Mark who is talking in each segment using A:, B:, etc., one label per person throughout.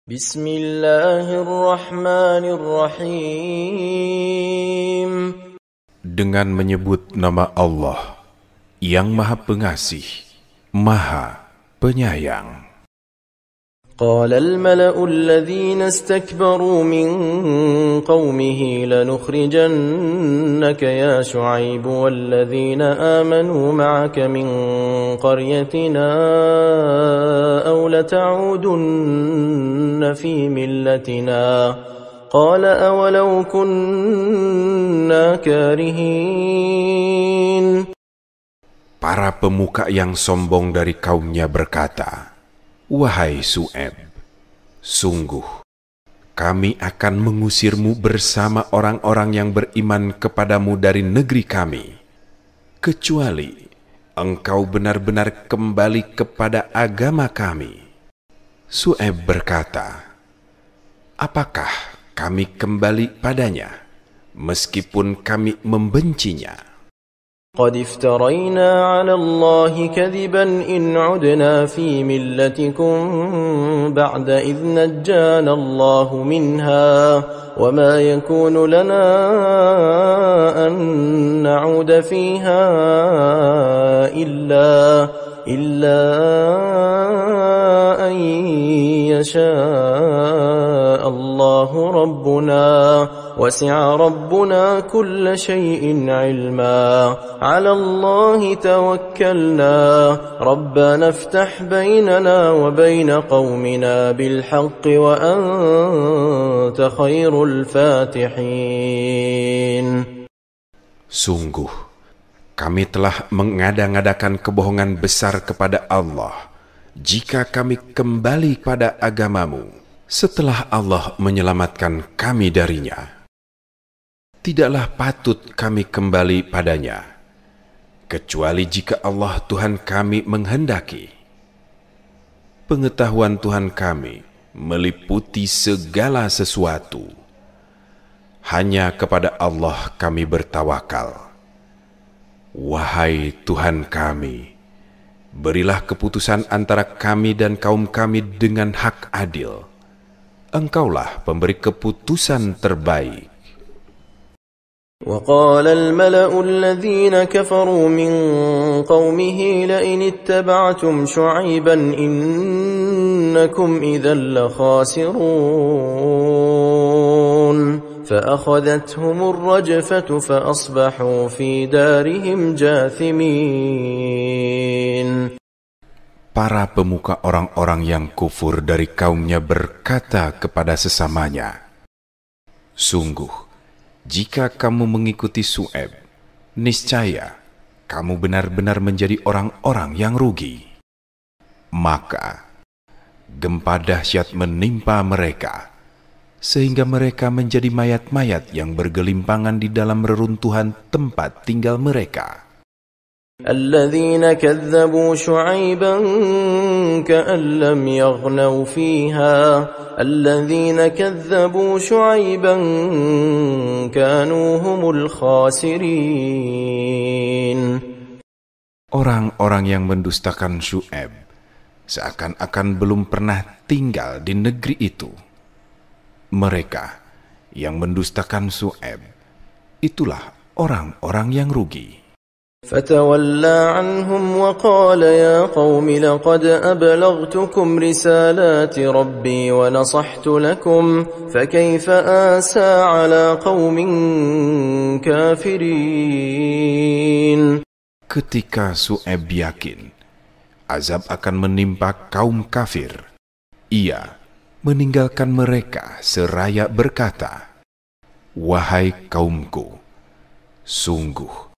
A: Bismillahirrahmanirrahim.
B: Dengan menyebut nama Allah yang Maha Pengasih, Maha Penyayang.
A: قال الملأ الذين استكبروا من قومه لنخرجنك يا شعيب والذين آمنوا معك من قريتنا أو لتعودن في ملتنا قال أولو كنا كارهين.
B: Para pemuka yang sombong dari kaumnya berkata, "Wahai Su'aib, sungguh kami akan mengusirmu bersama orang-orang yang beriman kepadamu dari negeri kami, kecuali engkau benar-benar kembali kepada agama kami." Su'aib berkata, "Apakah kami kembali padanya, meskipun kami membencinya?"
A: قد افترينا على الله كذبا إن عدنا في ملتكم بعد إذ نجانا الله منها وما يكون لنا أن نعود فيها إلا أن يشاء الله ربنا وسع ربنا كل شيء علما على الله توكلنا ربنا افتح بيننا وبين قومنا بالحق وأنت خير الفاتحين.
B: Sungguh kami telah mengada-ngadakan kebohongan besar kepada Allah jika kami kembali pada agamamu setelah Allah menyelamatkan kami darinya. Tidaklah patut kami kembali padanya, kecuali jika Allah Tuhan kami menghendaki. Pengetahuan Tuhan kami meliputi segala sesuatu. Hanya kepada Allah kami bertawakal. Wahai Tuhan kami, berilah keputusan antara kami dan kaum kami dengan hak adil. Engkaulah pemberi keputusan terbaik.
A: وقال الملأ الذين كفروا من قومه لئن اتبعتم شعيبا إنكم إذا لخاسرون فأخذتهم الرجفة فأصبحوا في دارهم جاثمين.
B: Para pemuka orang-orang yang kufur dari kaumnya berkata kepada sesamanya, "Sungguh, jika kamu mengikuti Su'aib, niscaya kamu benar-benar menjadi orang-orang yang rugi." Maka gempa dahsyat menimpa mereka, sehingga mereka menjadi mayat-mayat yang bergelimpangan di dalam reruntuhan tempat tinggal mereka.
A: الذين كذبوا شعيبا كأن لم يغنوا فيها الذين كذبوا شعيبا كانوا هم الخاسرين.
B: Orang-orang yang mendustakan Syu'aib seakan-akan belum pernah tinggal di negeri itu. Mereka yang mendustakan Syu'aib itulah orang-orang yang rugi.
A: فتولى عنهم وقال يا قوم لقد أبلغتكم رسالات ربي ونصحت لكم فكيف آسى على قوم كافرين.
B: Ketika Su'aib yakin azab akan menimpa kaum kafir, ia meninggalkan mereka seraya berkata, "Wahai kaumku, sungguh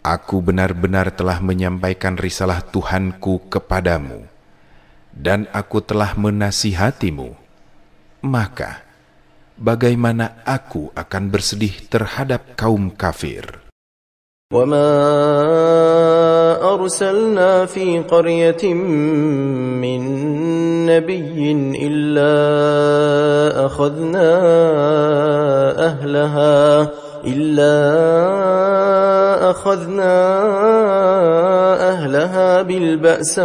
B: aku benar-benar telah menyampaikan risalah Tuhanku kepadamu, dan aku telah menasihatimu. Maka, bagaimana aku akan bersedih terhadap kaum kafir?"
A: وَمَا أَرْسَلْنَا فِي قَرْيَةٍ مِّن نَّبِيٍّ إِلَّا أَخَذْنَا أَهْلَهَا بِالْبَأْسَاءِ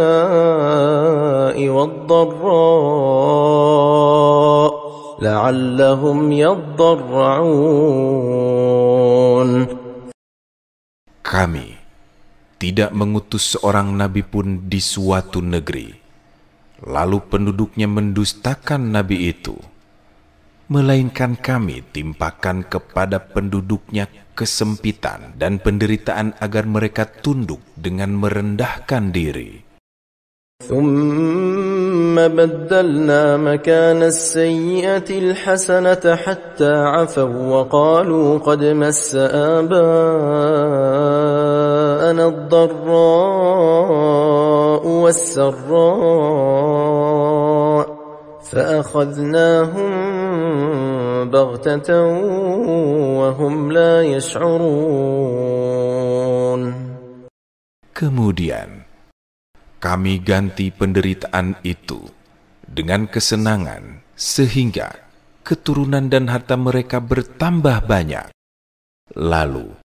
A: وَالضَّرَّاءِ لعلهم يضرعون.
B: Kami tidak mengutus seorang nabi pun di suatu negeri, lalu penduduknya mendustakan nabi itu, melainkan kami timpakan kepada penduduknya kesempitan dan penderitaan agar mereka tunduk dengan merendahkan diri.
A: ثم بدلنا مكان السيئة الحسنة حتى عفوا وقالوا قد مس آباءنا الضراء والسراء فأخذناهم بغتة وهم لا يشعرون.
B: Kemudian kami ganti penderitaan itu dengan kesenangan, sehingga keturunan dan harta mereka bertambah banyak. Lalu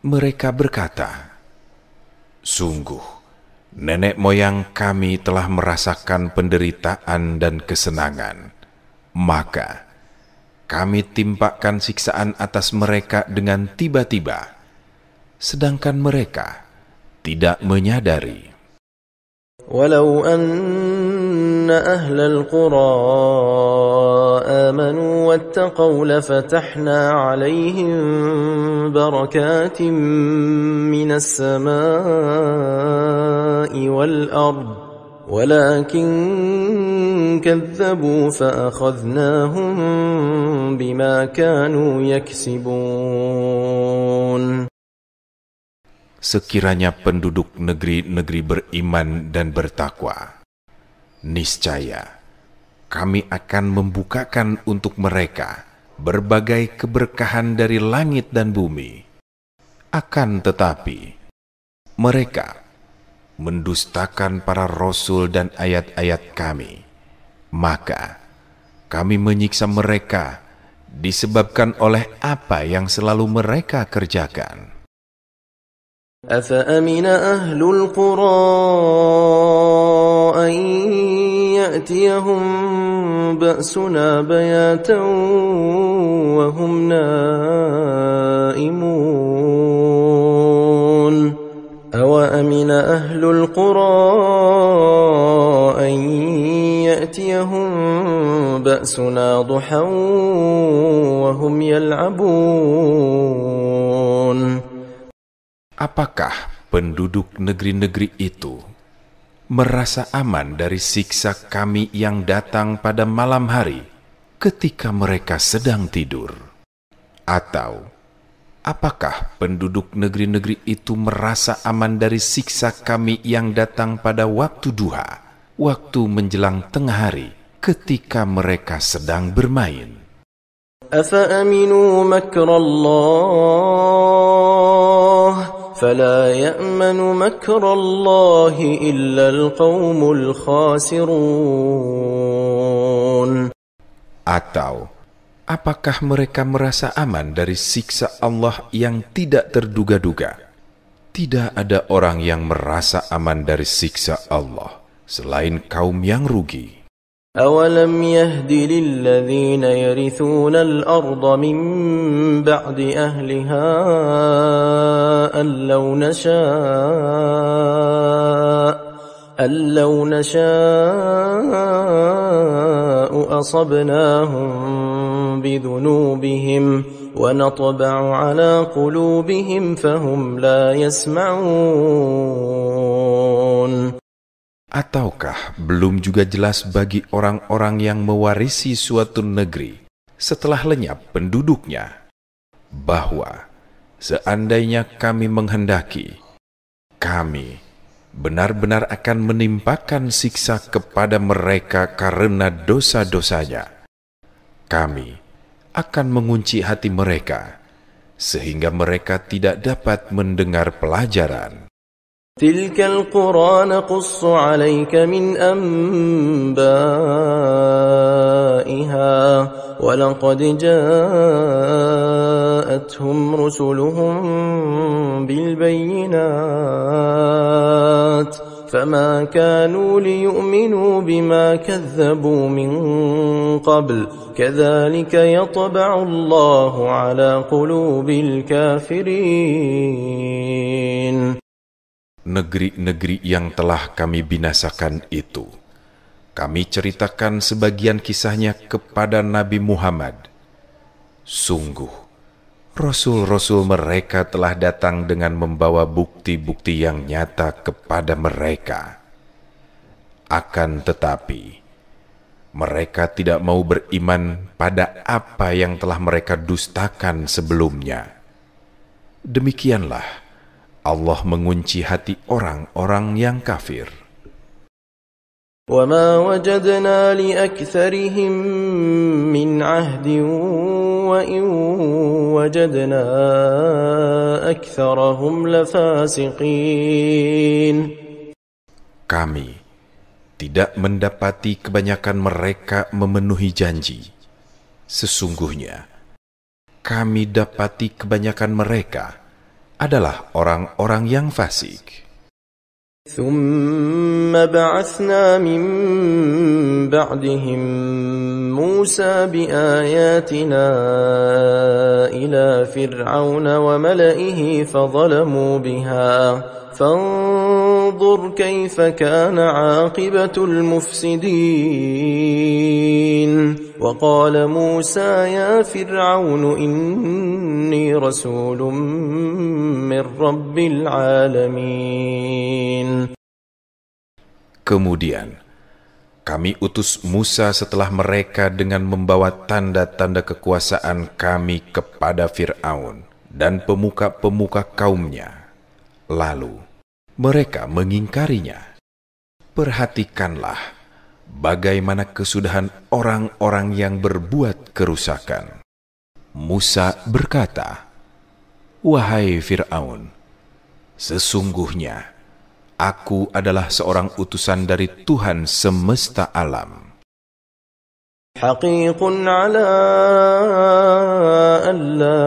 B: mereka berkata, "Sungguh, nenek moyang kami telah merasakan penderitaan dan kesenangan. Maka kami timpakan siksaan atas mereka dengan tiba-tiba, sedangkan mereka tidak menyadari."
A: ولو أن أهل القرى آمنوا واتقوا لفتحنا عليهم بركات من السماء والأرض ولكن كذبوا فأخذناهم بما كانوا يكسبون.
B: Sekiranya penduduk negeri-negeri beriman dan bertakwa, niscaya kami akan membukakan untuk mereka berbagai keberkahan dari langit dan bumi. Akan tetapi, mereka mendustakan para rasul dan ayat-ayat kami. Maka kami menyiksa mereka disebabkan oleh apa yang selalu mereka kerjakan.
A: أفأمن أهل القرى أن يأتيهم بأسنا بياتا وهم نائمون أوأمن أهل القرى أن يأتيهم بأسنا ضحى وهم يلعبون.
B: Apakah penduduk negeri-negeri itu merasa aman dari siksa kami yang datang pada malam hari ketika mereka sedang tidur? Atau apakah penduduk negeri-negeri itu merasa aman dari siksa kami yang datang pada waktu duha, waktu menjelang tengah hari ketika mereka sedang bermain?
A: أفأمنوا مكر الله فلا يأمن مكر الله إلا القوم الخاسرون.
B: Atau apakah mereka merasa aman dari siksa Allah yang tidak terduga-duga? Tidak ada orang yang merasa aman dari siksa Allah selain kaum yang rugi.
A: أولم يهد للذين يرثون الأرض من بعد أهلها أن لو نشاء أصبناهم بذنوبهم ونطبع على قلوبهم فهم لا يسمعون.
B: Ataukah belum juga jelas bagi orang-orang yang mewarisi suatu negeri setelah lenyap penduduknya, bahwa seandainya kami menghendaki, kami benar-benar akan menimpakan siksa kepada mereka karena dosa-dosanya. Kami akan mengunci hati mereka, sehingga mereka tidak dapat mendengar pelajaran.
A: تلك القرى نقص عليك من أنبائها ولقد جاءتهم رسلهم بالبينات فما كانوا ليؤمنوا بما كذبوا من قبل كذلك يطبع الله على قلوب الكافرين.
B: Negeri-negeri yang telah kami binasakan itu, kami ceritakan sebagian kisahnya kepada Nabi Muhammad. Sungguh, Rasul-Rasul mereka telah datang dengan membawa bukti-bukti yang nyata kepada mereka. Akan tetapi, mereka tidak mau beriman pada apa yang telah mereka dustakan sebelumnya. Demikianlah Allah mengunci hati orang-orang yang kafir.
A: وَمَا وَجَدْنَا لِأَكْثَرِهِمْ مِنْ عَهْدٍ وَإِنْ وَجَدْنَا أَكْثَرَهُمْ لَفَاسِقِينَ.
B: Kami tidak mendapati kebanyakan mereka memenuhi janji. Sesungguhnya, kami dapati kebanyakan mereka adalah orang-orang yang fasik.
A: ثُمَّ بَعَثْنَا مِن بَعْدِهِم مُوسَى بِآيَاتِنَا إِلَى فِرْعَوْنَ وَمَلَئِهِ فَظَلَمُوا بِهَا فَانظُرْ كَيْفَ كَانَ عَاقِبَةُ الْمُفْسِدِينَ. وَقَالَ مُوسَى يَا فِرْعَوْنُ إِنِّي رَسُولٌ مِّن رَّبِّ الْعَالَمِينَ.
B: Kemudian kami utus Musa setelah mereka dengan membawa tanda-tanda kekuasaan kami kepada Fir'aun dan pemuka-pemuka kaumnya. Lalu mereka mengingkarinya. Perhatikanlah bagaimana kesudahan orang-orang yang berbuat kerusakan. Musa berkata, "Wahai Fir'aun, sesungguhnya aku adalah seorang utusan dari Tuhan semesta alam.
A: حقيق على ألا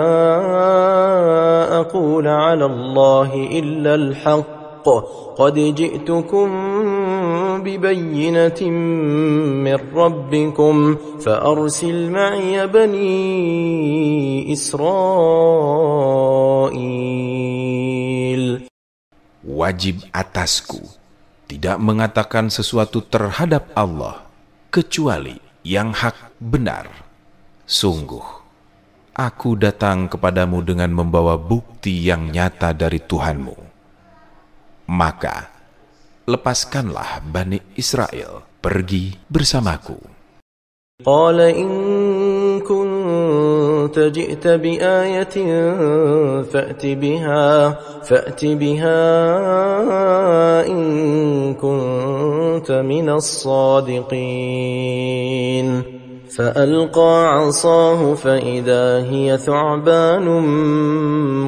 A: أقول على الله إلا الحق قد جئتكم ببينة من ربكم فأرسل معي بني إسرائيل.
B: Wajib atasku tidak mengatakan sesuatu terhadap Allah kecuali yang hak benar. Sungguh, aku datang kepadamu dengan membawa bukti yang nyata dari Tuhanmu. Maka, lepaskanlah Bani Israel pergi bersamaku."
A: قال إن كنت جئت بآية فأت بها إن كنت من الصادقين. فألقى عصاه فإذا هي ثعبان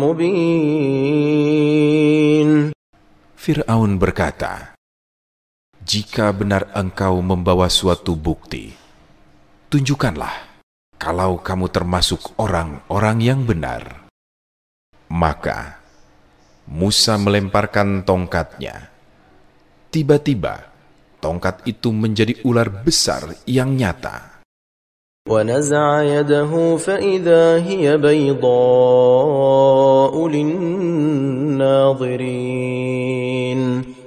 A: مبين.
B: Fir'aun berkata, "Jika benar engkau membawa suatu bukti, tunjukkanlah kalau kamu termasuk orang-orang yang benar." Maka Musa melemparkan tongkatnya. Tiba-tiba tongkat itu menjadi ular besar yang nyata.
A: ونزع يده فإذا هي بيضاء للناظرين.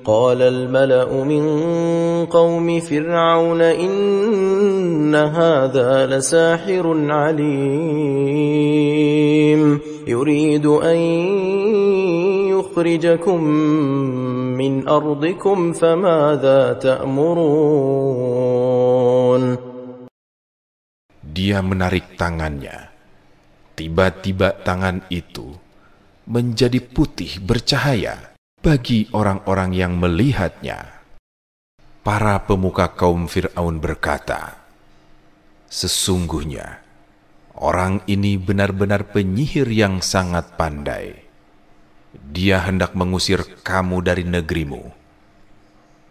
A: قال الملأ من قوم فرعون إن هذا لساحر عليم يريد أن يخرجكم من أرضكم فماذا تأمرون.
B: Dia menarik tangannya. Tiba-tiba tangan itu menjadi putih bercahaya bagi orang-orang yang melihatnya. Para pemuka kaum Fir'aun berkata, "Sesungguhnya orang ini benar-benar penyihir yang sangat pandai. Dia hendak mengusir kamu dari negerimu."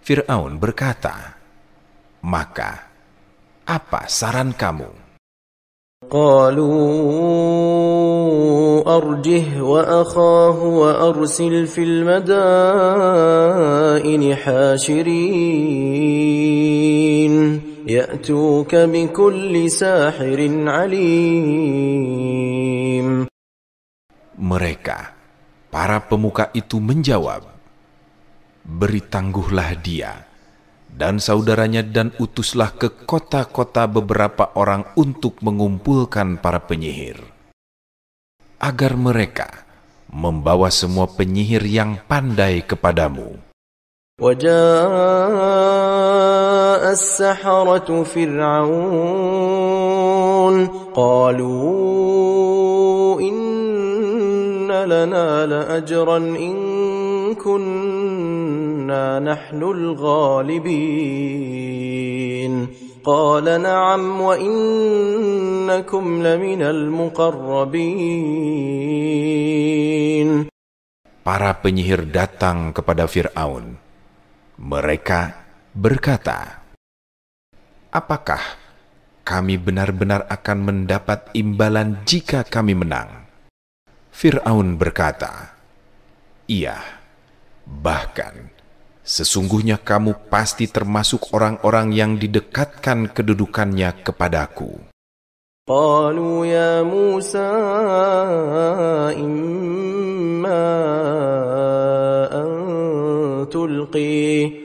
B: Fir'aun berkata, "Maka, apa saran kamu?"
A: قالوا أرجه وأخاه وأرسل في المدائن حاشرين يأتوك بكل ساحر عليم.
B: Mereka, para pemuka itu menjawab, beri tangguhlah dia dan saudaranya dan utuslah ke kota-kota beberapa orang untuk mengumpulkan para penyihir, agar mereka membawa semua penyihir yang pandai kepadamu.
A: وجاء السحرة فرعون قالوا إن لنا لأجرا إن كنا نحن الغالبين قال نعم وإنكم لمن المقربين.
B: Para penyihir datang kepada Fir'aun. Mereka berkata, apakah kami benar-benar akan mendapat imbalan jika kami menang? Fir'aun berkata, iya, bahkan sesungguhnya kamu pasti termasuk orang-orang yang didekatkan kedudukannya kepadaku.
A: Qalu ya Musa imma an tulqi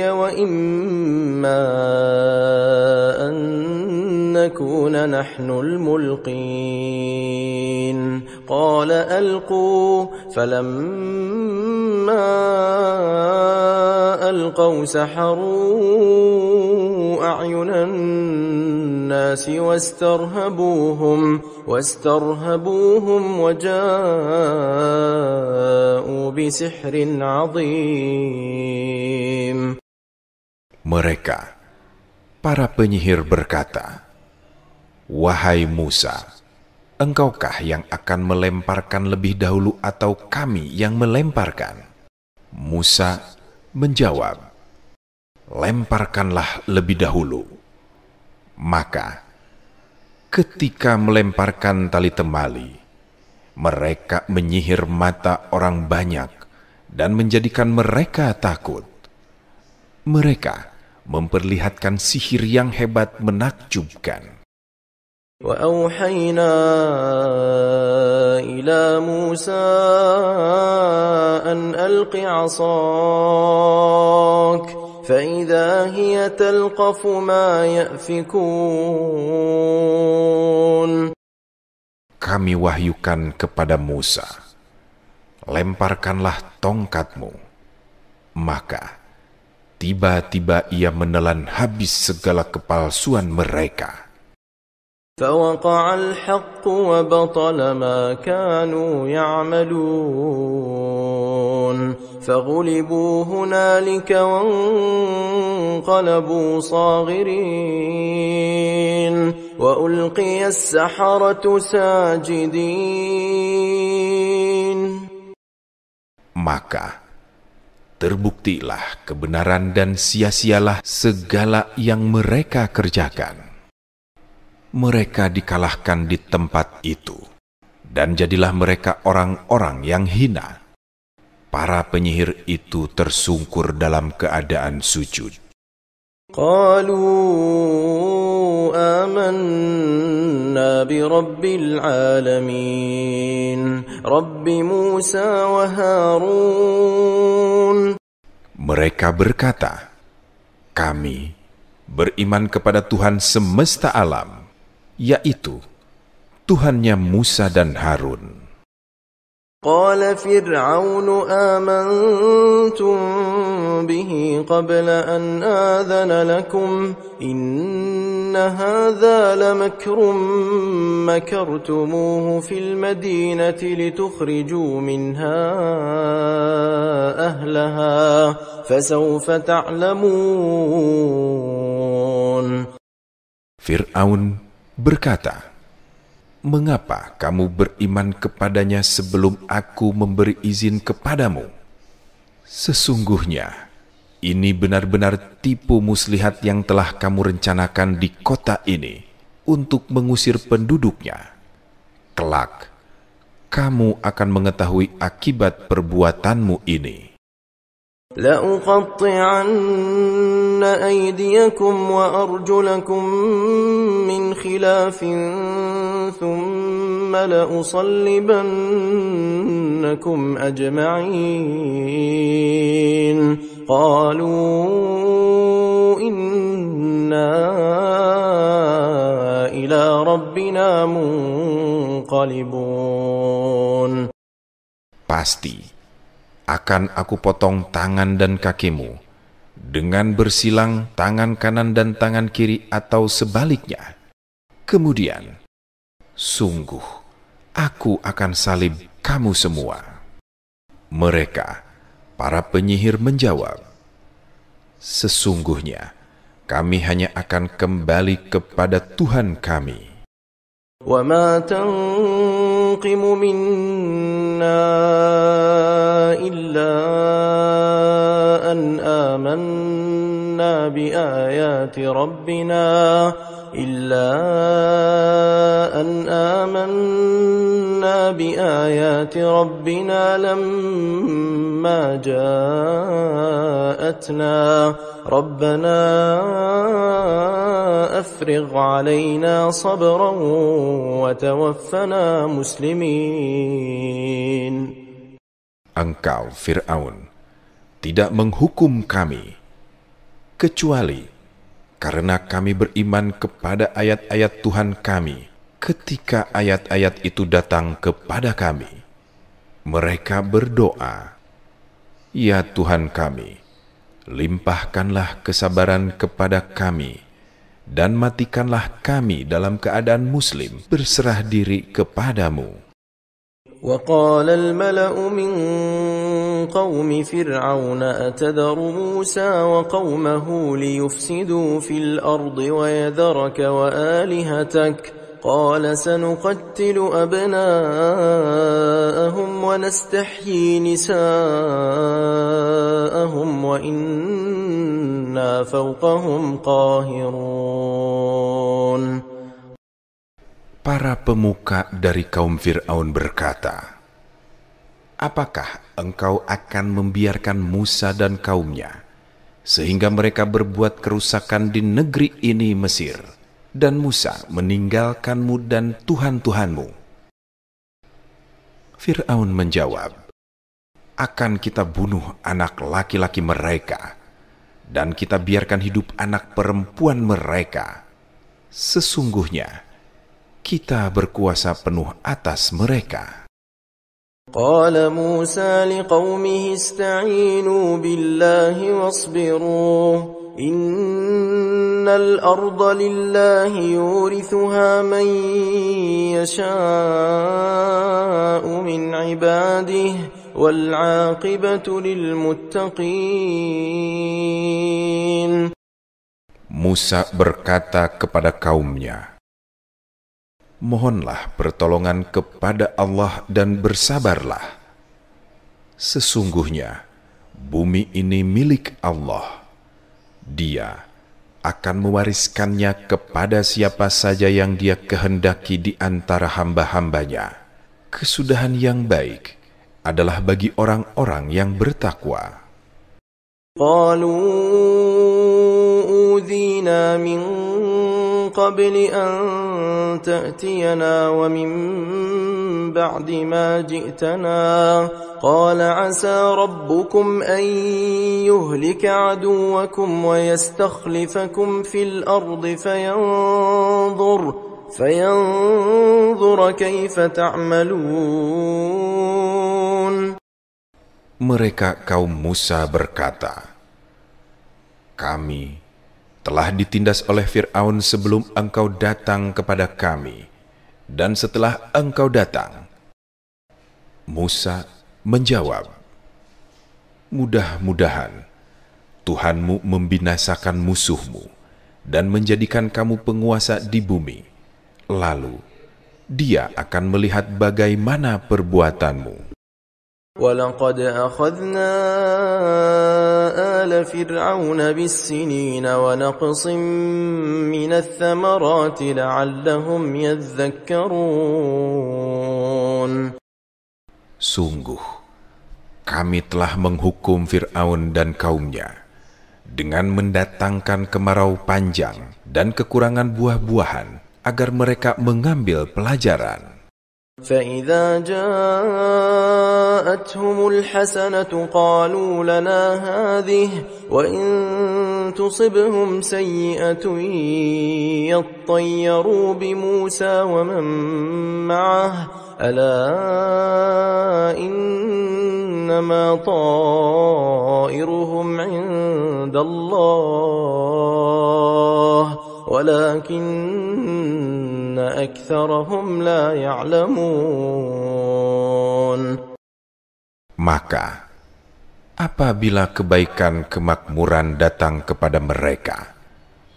A: wa imma an nakuna nahnul mulqin. قال ألقوا فلما ألقوا سحروا أعين الناس واسترهبوهم وجاءوا بسحر عظيم.
B: Mereka, para penyihir berkata, wahai Musa, engkaukah yang akan melemparkan lebih dahulu atau kami yang melemparkan? Musa menjawab, lemparkanlah lebih dahulu. Maka ketika melemparkan tali temali, mereka menyihir mata orang banyak dan menjadikan mereka takut. Mereka memperlihatkan sihir yang hebat menakjubkan.
A: وأوحينا إلى موسى أن ألق عصاك فإذا هي تلقف ما يأفكون.
B: Kami wahyukan kepada Musa, lemparkanlah tongkatmu. Maka tiba-tiba ia menelan habis segala kepalsuan mereka.
A: فوقع الحق وبطل ما كانوا يعملون فغلبوا هنالك وانقلبوا صاغرين وألقي السحرة ساجدين.
B: Maka terbuktilah kebenaran dan sia-sialah segala yang mereka kerjakan. Mereka dikalahkan di tempat itu, dan jadilah mereka orang-orang yang hina. Para penyihir itu tersungkur dalam keadaan sujud.
A: Qalu amanna bi rabbil alamin, Rabbi Musa wa Harun.
B: Mereka berkata, kami beriman kepada Tuhan semesta alam, yaitu Tuhannya Musa dan Harun.
A: Qala Fir'aun amantum bihi qabla an adhana lakum inna hadha lamakrun makartumuhu fil madinati litukhrijuu minha ahlaha fasawfa ta'lamun.
B: Fir'aun berkata, mengapa kamu beriman kepadanya sebelum aku memberi izin kepadamu? Sesungguhnya, Ini benar-benar tipu muslihat yang telah kamu rencanakan di kota ini untuk mengusir penduduknya. Kelak, kamu akan mengetahui akibat perbuatanmu ini.
A: لأقطعن أيديكم وأرجلكم من خلاف ثم لأصلبنكم أجمعين قالوا إنا إلى ربنا منقلبون.
B: Pasti akan aku potong tangan dan kakimu dengan bersilang tangan kanan dan tangan kiri atau sebaliknya. Kemudian, sungguh, aku akan salib kamu semua. Mereka, para penyihir menjawab, sesungguhnya kami hanya akan kembali kepada Tuhan kami.
A: وَمَا تَنْقِمُ مِنَّا إِلَّا أَنْ آمَنَّا بِآيَاتِ رَبِّنَا لَمَّا جَاءَتْنَا رَبَّنَا أَفْرِغْ عَلَيْنَا صَبْرًا وَتَوَفَّنَا مُسْلِمِينَ.
B: Engkau, Fir'aun, tidak menghukum kami, kecuali karena kami beriman kepada ayat-ayat Tuhan kami ketika ayat-ayat itu datang kepada kami. Mereka berdoa, ya Tuhan kami, limpahkanlah kesabaran kepada kami dan matikanlah kami dalam keadaan muslim berserah diri kepadamu.
A: وقال الملأ من قوم فرعون أتذر موسى وقومه ليفسدوا في الأرض ويذرك وآلهتك قال سنقتل أبناءهم ونستحيي نساءهم وإنا فوقهم قاهرون.
B: Para pemuka dari kaum Fir'aun berkata, apakah engkau akan membiarkan Musa dan kaumnya, sehingga mereka berbuat kerusakan di negeri ini Mesir, dan Musa meninggalkanmu dan Tuhan-Tuhanmu? Fir'aun menjawab, akan kita bunuh anak laki-laki mereka, dan kita biarkan hidup anak perempuan mereka. Sesungguhnya, kita berkuasa penuh atas mereka.
A: قال موسى لقومه استعينوا بالله واصبروا إن الأرض لله يورثها من يشاء من عباده والعاقبة للمتقين.
B: Musa berkata kepada kaumnya, mohonlah pertolongan kepada Allah dan bersabarlah. Sesungguhnya bumi ini milik Allah. Dia akan mewariskannya kepada siapa saja yang Dia kehendaki di antara hamba-hambanya. Kesudahan yang baik adalah bagi orang-orang yang bertakwa.
A: قالوا أوذينا من قبل أن تأتينا ومن بعد ما جئتنا قال عسى ربكم أن يهلك عدوكم ويستخلفكم في الأرض فينظر كيف تعملون.
B: Mereka kaum Musa berkata, kami telah ditindas oleh Fir'aun sebelum engkau datang kepada kami, dan setelah engkau datang. Musa menjawab, mudah-mudahan Tuhanmu membinasakan musuhmu dan menjadikan kamu penguasa di bumi. Lalu Dia akan melihat bagaimana perbuatanmu.
A: وَلَقَدْ أَخَذْنَا آل فرعون بالسنين ونقص من الثمرات لعلهم يذكرون.
B: Sungguh, kami telah menghukum Fir'aun dan kaumnya dengan mendatangkan kemarau panjang dan kekurangan buah-buahan agar mereka mengambil pelajaran.
A: فَإِذَا جَاءَتْهُمُ الْحَسَنَةُ قَالُوا لَنَا هَذِهِ وَإِن تُصِبْهُمْ سَيِّئَةٌ يَطَّيَّرُوا بِمُوسَى وَمَن مَّعَهُ أَلَا إِنَّمَا طَائِرُهُمْ عِندَ اللَّهِ وَلَكِنَّ أَكْثَرَهُمْ لَا يَعْلَمُونَ.
B: Maka, apabila kebaikan kemakmuran datang kepada mereka,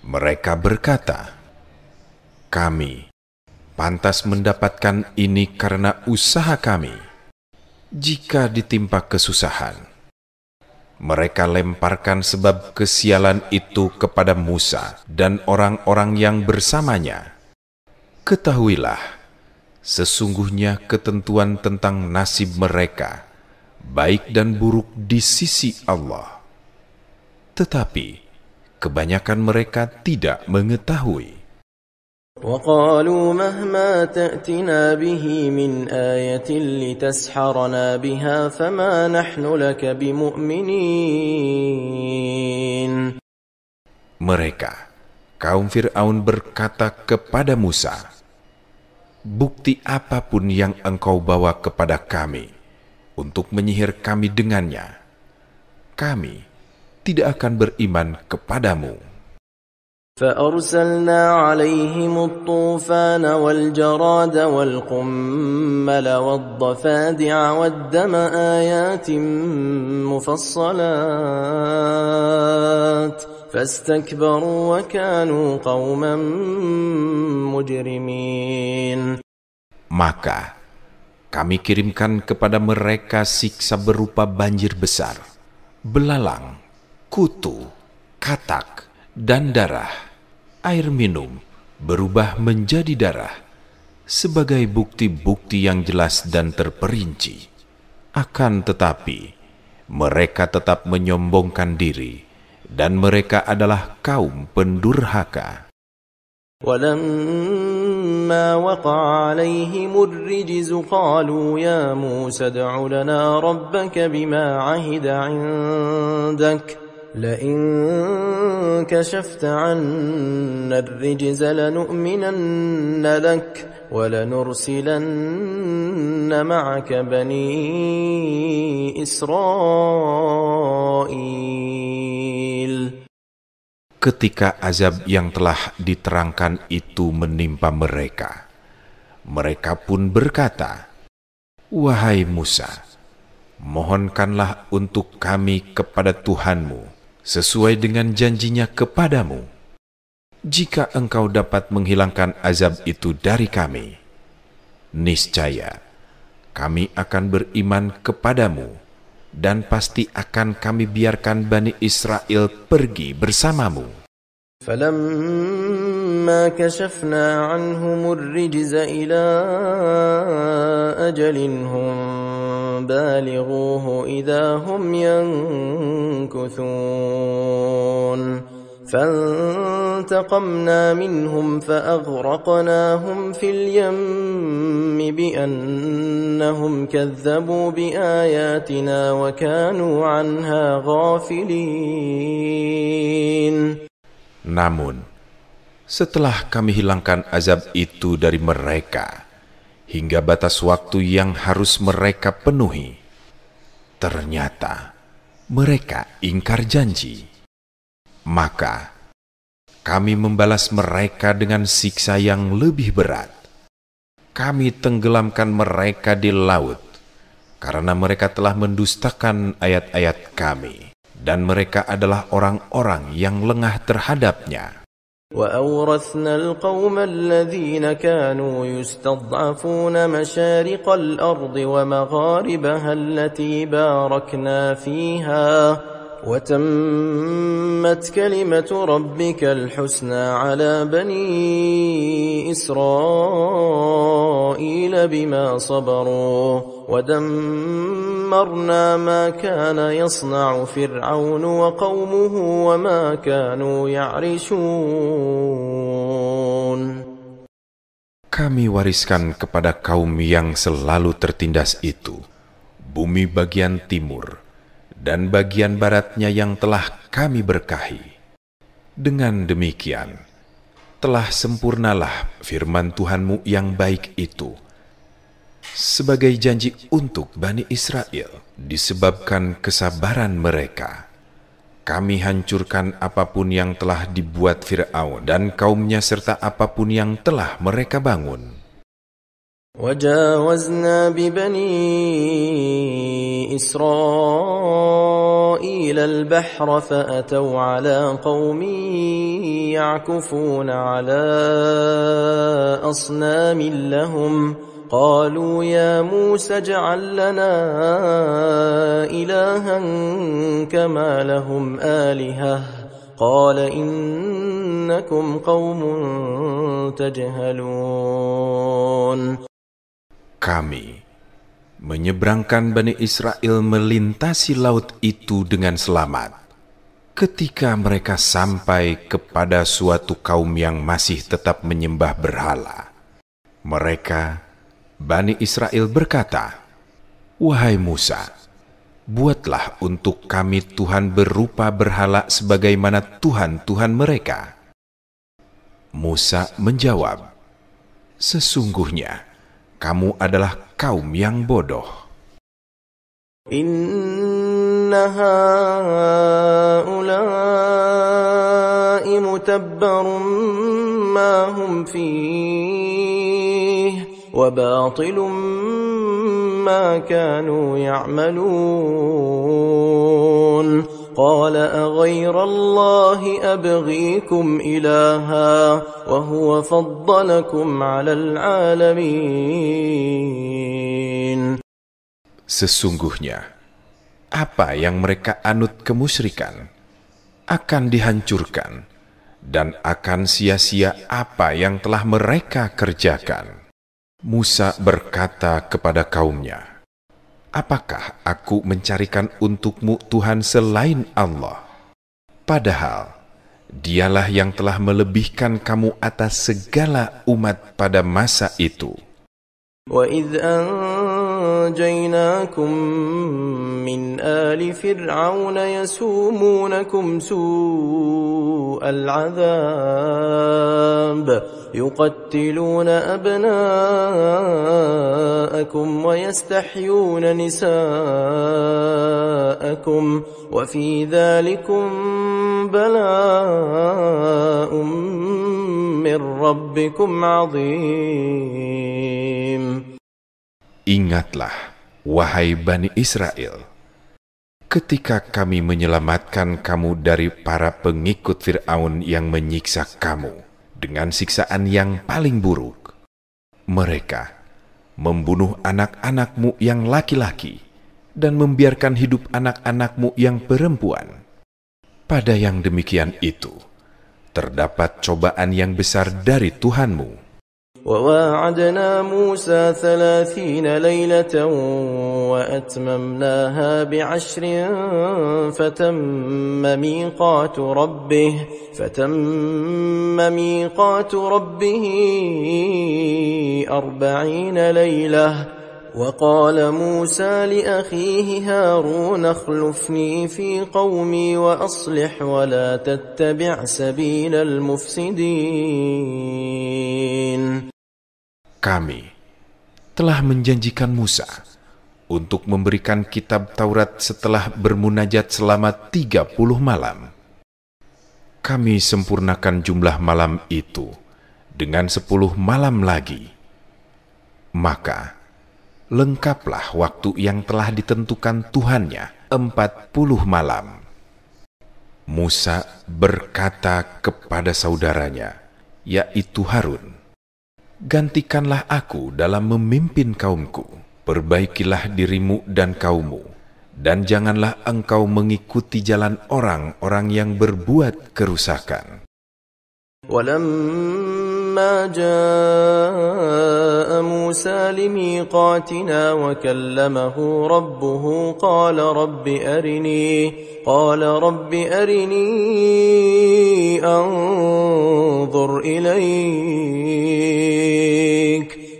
B: mereka berkata, kami pantas mendapatkan ini karena usaha kami. Jika ditimpa kesusahan, mereka lemparkan sebab kesialan itu kepada Musa dan orang-orang yang bersamanya. Ketahuilah, sesungguhnya ketentuan tentang nasib mereka, baik dan buruk di sisi Allah. Tetapi, kebanyakan mereka tidak mengetahui.
A: وَقَالُوا مَهْمَا تَأْتِنَا بِهِ مِنْ آيَةٍ لِتَسْحَرَنَا بِهَا فَمَا نَحْنُ لَكَ بِمُؤْمِنِينَ.
B: Mereka, kaum Fir'aun berkata kepada Musa, bukti apapun yang engkau bawa kepada kami untuk menyihir kami dengannya, kami tidak akan beriman kepadamu.
A: فَأَرْسَلْنَا عَلَيْهِمُ الطُّوفَانَ وَالْجَرَادَ وَالْقُمَّلَ وَالضَّفَادِعَ وَالدَّمَ آيَاتٍ مُفَصَّلَاتٍ فَاسْتَكْبَرُوا وَكَانُوا قَوْمًا مُجْرِمِينَ. Maka
B: kami kirimkan kepada mereka siksa berupa banjir besar, belalang, kutu, katak, dan darah. Air minum berubah menjadi darah sebagai bukti-bukti yang jelas dan terperinci. Akan tetapi, mereka tetap menyombongkan diri dan mereka adalah kaum pendurhaka.
A: وَلَمَّا وَقَعَ عَلَيْهِمُ الرِّجْزُ قَالُوا يَا مُوسَى ادْعُ لَنَا رَبَّكَ بِمَا عَهِدَ عِندَكَ لئن كشفت عنا الرجز لنؤمنن لك ولنرسلن معك بني إسرائيل.
B: Ketika azab yang telah diterangkan itu menimpa mereka, mereka pun berkata, wahai Musa, mohonkanlah untuk kami kepada Tuhanmu sesuai dengan janjinya kepadamu. Jika engkau dapat menghilangkan azab itu dari kami, niscaya kami akan beriman kepadamu dan pasti akan kami biarkan Bani Israel pergi bersamamu.
A: فَلَمَّا كَشَفْنَا عَنْهُمُ الرِّجْزَ إِلَىٰ أَجَلٍ هُمْ بَالِغُوهُ إِذَا هُمْ يَنكُثُونَ فَانْتَقَمْنَا مِنْهُمْ فَأَغْرَقْنَاهُمْ فِي الْيَمِّ بِأَنَّهُمْ كَذَّبُوا بِآيَاتِنَا وَكَانُوا عَنْهَا غَافِلِينَ.
B: Namun, setelah kami hilangkan azab itu dari mereka, hingga batas waktu yang harus mereka penuhi, ternyata mereka ingkar janji. Maka, kami membalas mereka dengan siksa yang lebih berat. Kami tenggelamkan mereka di laut, karena mereka telah mendustakan ayat-ayat kami. Dan mereka adalah orang-orang yang lengah terhadapnya.
A: وَأَوْرَثْنَا الْقَوْمَ الَّذِينَ كَانُوا يُسْتَضْعَفُونَ مَشَارِقَ الْأَرْضِ وَمَغَارِبَهَا الَّتِي بَارَكْنَا فِيهَا وتمت كلمة ربك الحسنى على بني إسرائيل بما صبروا ودمرنا ما كان يصنع فرعون وقومه وما كانوا يعرشون.
B: Kami wariskan kepada kaum yang selalu tertindas itu bumi bagian timur dan bagian baratnya yang telah kami berkahi. Dengan demikian, telah sempurnalah firman Tuhanmu yang baik itu sebagai janji untuk Bani Israel. Disebabkan kesabaran mereka, kami hancurkan apapun yang telah dibuat Fir'aun dan kaumnya serta apapun yang telah mereka bangun.
A: وجاوزنا ببني إسرائيل البحر فأتوا على قوم يعكفون على أصنام لهم قالوا يا موسى اجعل لنا إلها كما لهم آلهة قال إنكم قوم تجهلون.
B: Kami menyeberangkan Bani Israel melintasi laut itu dengan selamat. Ketika mereka sampai kepada suatu kaum yang masih tetap menyembah berhala, mereka, Bani Israel berkata, "Wahai Musa, buatlah untuk kami Tuhan berupa berhala sebagaimana Tuhan-Tuhan mereka." Musa menjawab, "Sesungguhnya kamu adalah kaum yang bodoh.
A: Inna haula'i mutabbarun ma hum fihi wa batilun ma kanu ya'malun. قال أغير الله أبغيكم إلها وهو فضلكم على العالمين.
B: Sesungguhnya, apa yang mereka anut kemusyrikan akan dihancurkan, dan akan sia-sia apa yang telah mereka kerjakan. Musa berkata kepada kaumnya, "Apakah aku mencarikan untukmu Tuhan selain Allah? Padahal Dialah yang telah melebihkan kamu atas segala umat pada masa itu."
A: وَإِذْ أَنْجَيْنَاكُمْ مِنْ آلِ فِرْعَوْنَ يَسُومُونَكُمْ سُوءَ الْعَذَابِ يُقَتِّلُونَ أَبْنَاءَكُمْ وَيَسْتَحْيُونَ نِسَاءَكُمْ وَفِي ذَلِكُمْ بَلَاءٌ مِّن رَّبِّكُمْ عَظِيمٌ.
B: Ingatlah, wahai Bani Israel, ketika kami menyelamatkan kamu dari para pengikut Fir'aun yang menyiksa kamu dengan siksaan yang paling buruk. Mereka membunuh anak-anakmu yang laki-laki dan membiarkan hidup anak-anakmu yang perempuan. Pada yang demikian itu, terdapat cobaan yang besar dari Tuhanmu.
A: وَوَاعَدْنَا مُوسَى 30 لَيْلَةً وَأَتْمَمْنَاهَا بِعَشْرٍ فَتَمَّ مِيقَاتُ رَبِّهِ 40 لَيْلَةً وَقَالَ مُوسَى لِأَخِيهِ هَارُونَ اخْلُفْنِي فِي قَوْمِي وَأَصْلِحْ وَلَا تَتَّبِعْ سَبِيلَ الْمُفْسِدِينَ.
B: Kami telah menjanjikan Musa untuk memberikan kitab Taurat setelah bermunajat selama 30 malam. Kami sempurnakan jumlah malam itu dengan 10 malam lagi. Maka lengkaplah waktu yang telah ditentukan Tuhannya 40 malam. Musa berkata kepada saudaranya, yaitu Harun, "Gantikanlah aku dalam memimpin kaumku, perbaikilah dirimu dan kaummu, Dan janganlah engkau mengikuti jalan orang-orang yang berbuat kerusakan.
A: ولما جاء موسى لميقاتنا وكلمه ربه قال رب أرني أنظر إليك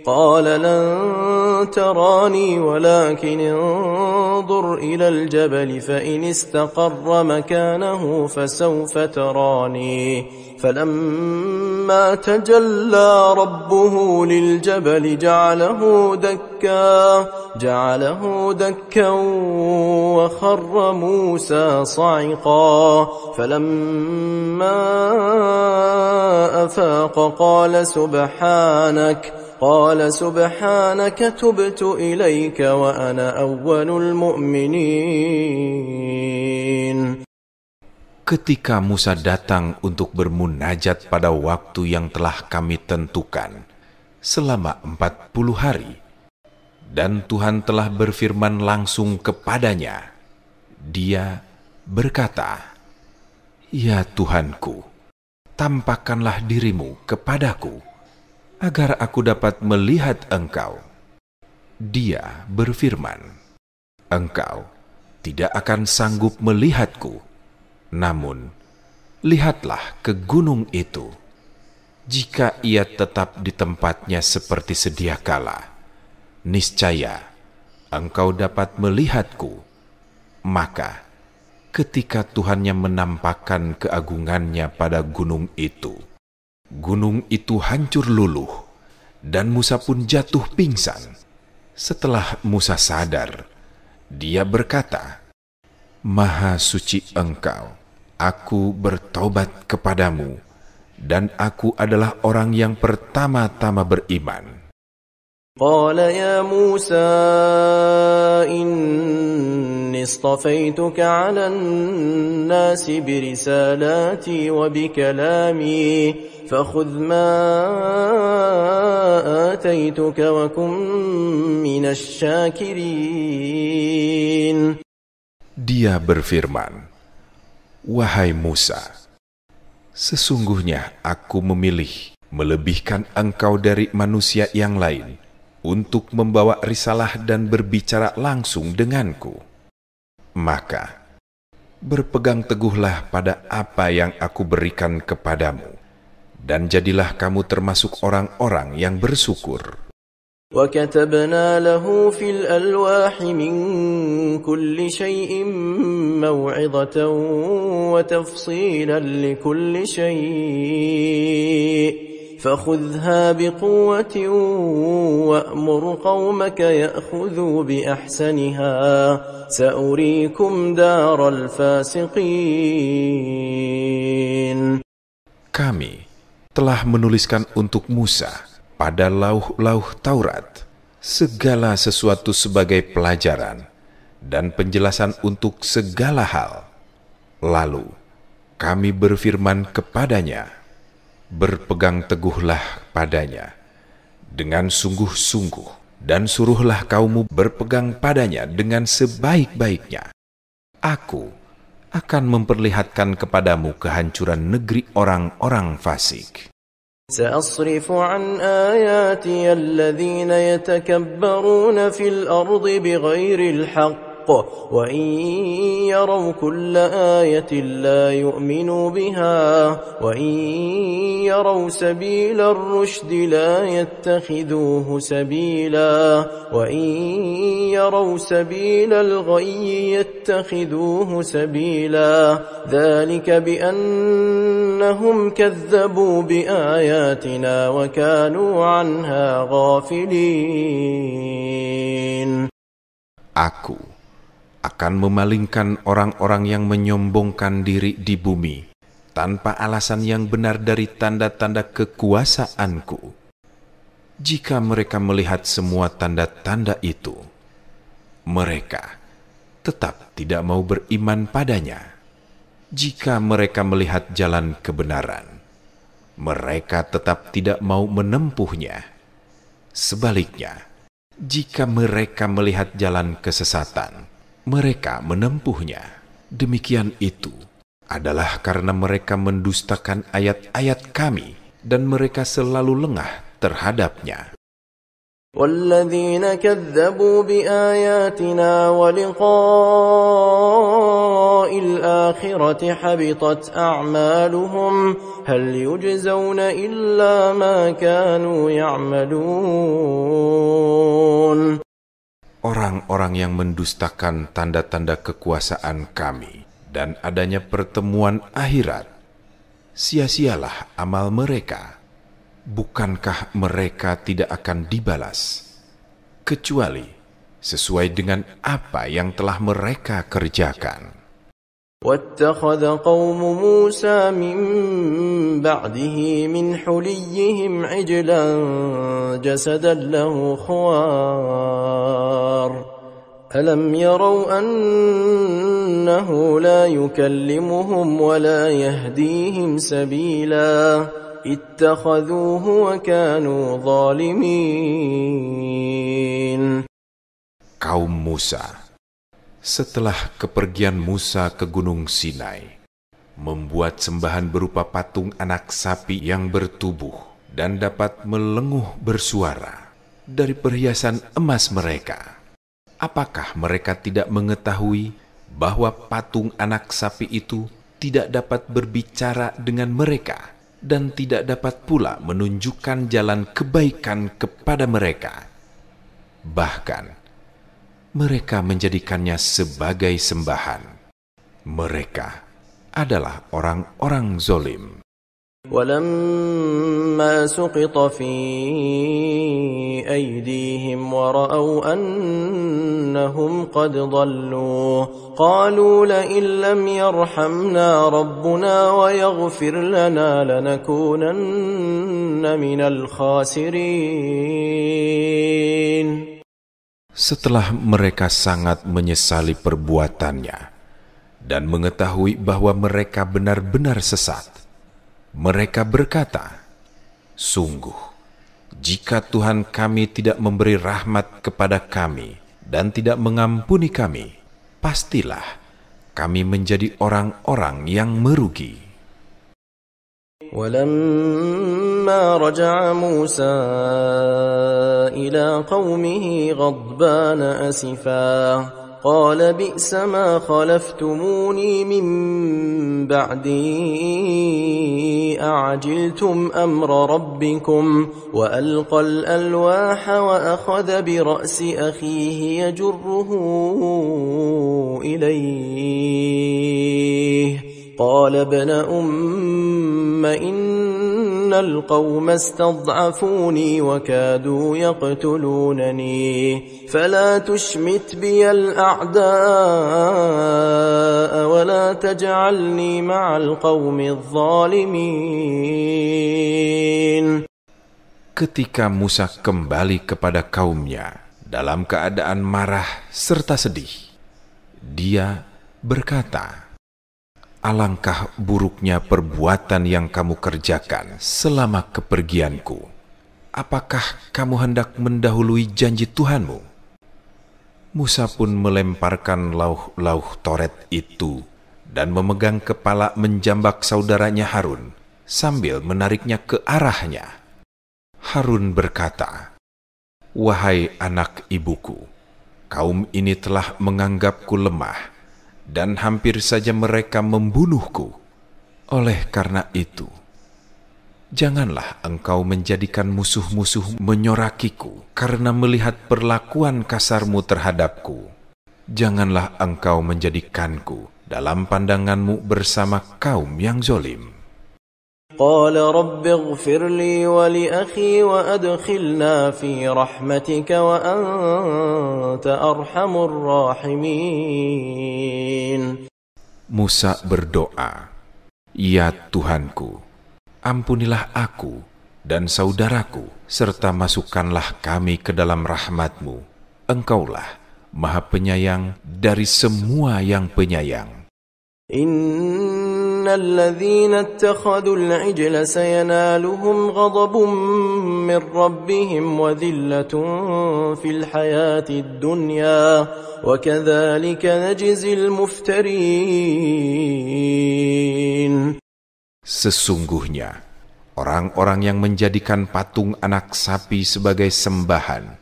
A: قال لن تراني ولكن انظر إلى الجبل فإن استقر مكانه فسوف تراني فلما تجلى ربه للجبل جعله دكا وخر موسى صعقا فلما أفاق قال سبحانك تبت إليك وأنا أول المؤمنين.
B: Ketika Musa datang untuk bermunajat pada waktu yang telah kami tentukan selama 40 hari, dan Tuhan telah berfirman langsung kepadanya, dia berkata, "Ya Tuhanku, tampakkanlah dirimu kepadaku, agar aku dapat melihat Engkau." Dia berfirman, "Engkau tidak akan sanggup melihatku. Namun, lihatlah ke gunung itu. Jika ia tetap di tempatnya seperti sedia kala, niscaya engkau dapat melihatku." Maka, ketika Tuhannya menampakkan keagungannya pada gunung itu hancur luluh, dan Musa pun jatuh pingsan. Setelah Musa sadar, dia berkata, "Maha suci Engkau. Aku bertobat kepadamu, dan aku adalah orang yang pertama-tama beriman."
A: Qala ya Musa inni istafaytuka 'alan nasi birisalati wa bikalami fakhudh ma ataituka wa kum minasy syakirin.
B: Dia berfirman, "Wahai Musa, sesungguhnya aku memilih melebihkan engkau dari manusia yang lain untuk membawa risalah dan berbicara langsung denganku. Maka, berpegang teguhlah pada apa yang aku berikan kepadamu, dan jadilah kamu termasuk orang-orang yang bersyukur."
A: وَكَتَبْنَا لَهُ فِي الْأَلْوَاحِ مِنْ كُلِّ شَيْءٍ مَوْعِظَةً وَتَفْصِيلًا لِكُلِّ شَيْءٍ فَخُذْهَا بِقُوَّةٍ وَأْمُرْ قَوْمَكَ يَأْخُذُوا بِأَحْسَنِهَا سَأُرِيكُمْ دَارَ الْفَاسِقِينَ.
B: Kami telah menuliskan untuk Musa pada lauh-lauh Taurat segala sesuatu sebagai pelajaran dan penjelasan untuk segala hal. Lalu kami berfirman kepadanya, "Berpegang teguhlah padanya dengan sungguh-sungguh, dan suruhlah kaummu berpegang padanya dengan sebaik-baiknya. Aku akan memperlihatkan kepadamu kehancuran negeri orang-orang fasik."
A: سأصرف عن آياتي الذين يتكبرون في الأرض بغير الحق وإن يروا كل آية لا يؤمنوا بها وإن يروا سبيل الرشد لا يتخذوه سبيلا وإن يروا سبيل الغي يتخذوه سبيلا ذلك بأنهم كذبوا بآياتنا وكانوا عنها غافلين.
B: Aku akan memalingkan orang-orang yang menyombongkan diri di bumi tanpa alasan yang benar dari tanda-tanda kekuasaanku. Jika mereka melihat semua tanda-tanda itu, mereka tetap tidak mau beriman padanya. Jika mereka melihat jalan kebenaran, mereka tetap tidak mau menempuhnya. Sebaliknya, jika mereka melihat jalan kesesatan, mereka menempuhnya. Demikian itu adalah karena mereka mendustakan ayat-ayat kami dan mereka selalu lengah terhadapnya.
A: وَالَّذِينَ كَذَّبُوا بِآيَاتِنَا وَلِقَاءِ الْآخِرَةِ حَبِطَتْ أَعْمَالُهُمْ هَلْ يُجْزَوْنَ إِلَّا مَا كَانُوا يَعْمَلُونَ.
B: Orang-orang yang mendustakan tanda-tanda kekuasaan kami dan adanya pertemuan akhirat, sia-sialah amal mereka. Bukankah mereka tidak akan dibalas, kecuali sesuai dengan apa yang telah mereka kerjakan.
A: وَاتَّخَذَ قَوْمُ مُوسَى مِنْ بَعْدِهِ مِنْ حُلِيِّهِمْ عِجْلًا جَسَدًا لَهُ خُوَارٌ أَلَمْ يَرَوْا أَنَّهُ لَا يُكَلِّمُهُمْ وَلَا يَهْدِيهِمْ سَبِيلًا اتخذوه وكانوا ظالمين.
B: Kaum Musa, setelah kepergian Musa ke Gunung Sinai, membuat sembahan berupa patung anak sapi yang bertubuh dan dapat melenguh bersuara dari perhiasan emas mereka. Apakah mereka tidak mengetahui bahwa patung anak sapi itu tidak dapat berbicara dengan mereka dan tidak dapat pula menunjukkan jalan kebaikan kepada mereka? Bahkan, mereka menjadikannya sebagai sembahan. Mereka adalah orang-orang zalim.
A: وَلَمَّا سُقِطَ فِي أَيْدِيهِمْ وَرَأَوْا أَنَّهُمْ قَدْ ضَلُّوا قَالُوا لَئِن لَّمْ يَرْحَمْنَا رَبُّنَا وَيَغْفِرْ لَنَا لَنَكُونَنَّ مِنَ الْخَاسِرِينَ.
B: Setelah mereka sangat menyesali perbuatannya dan mengetahui bahwa mereka benar-benar sesat, mereka berkata, "Sungguh, jika Tuhan kami tidak memberi rahmat kepada kami dan tidak mengampuni kami, pastilah kami menjadi orang-orang yang merugi."
A: وَلَمَّا رَجَعَ مُوسَى إِلَى قَوْمِهِ غَضْبَانَ أَسِفًا قال بئس ما خلفتموني من بعدي أعجلتم أمر ربكم وألقى الألواح وأخذ برأس أخيه يجره إليه قال ابن أم إن القوم استضعفوني وكادوا يقتلونني فلا تشمت بي الأعداء ولا تجعلني مع القوم الظالمين.
B: Ketika Musa kembali kepada kaumnya dalam keadaan marah serta sedih, dia berkata, "Alangkah buruknya perbuatan yang kamu kerjakan selama kepergianku. Apakah kamu hendak mendahului janji Tuhanmu?" Musa pun melemparkan lauh-lauh Taurat itu dan memegang kepala menjambak saudaranya Harun sambil menariknya ke arahnya. Harun berkata, "Wahai anak ibuku, kaum ini telah menganggapku lemah dan hampir saja mereka membunuhku. Oleh karena itu, janganlah engkau menjadikan musuh-musuh menyorakiku karena melihat perlakuan kasarmu terhadapku. Janganlah engkau menjadikanku dalam pandanganmu bersama kaum yang zalim."
A: قال رب اغفر لي ولأخي وأدخلنا في رحمتك وأنت أرحم الراحمين.
B: Musa berdoa, "Ya Tuhanku, ampunilah aku dan saudaraku, serta masukkanlah kami ke dalam rahmat-Mu. Engkaulah Maha Penyayang dari semua yang penyayang."
A: الذين اتخذوا العجل سينالهم غضب من ربهم وذلة في الحياة الدنيا وكذلك نجزي المفترين.
B: Sesungguhnya orang-orang yang menjadikan patung anak sapi sebagai sembahan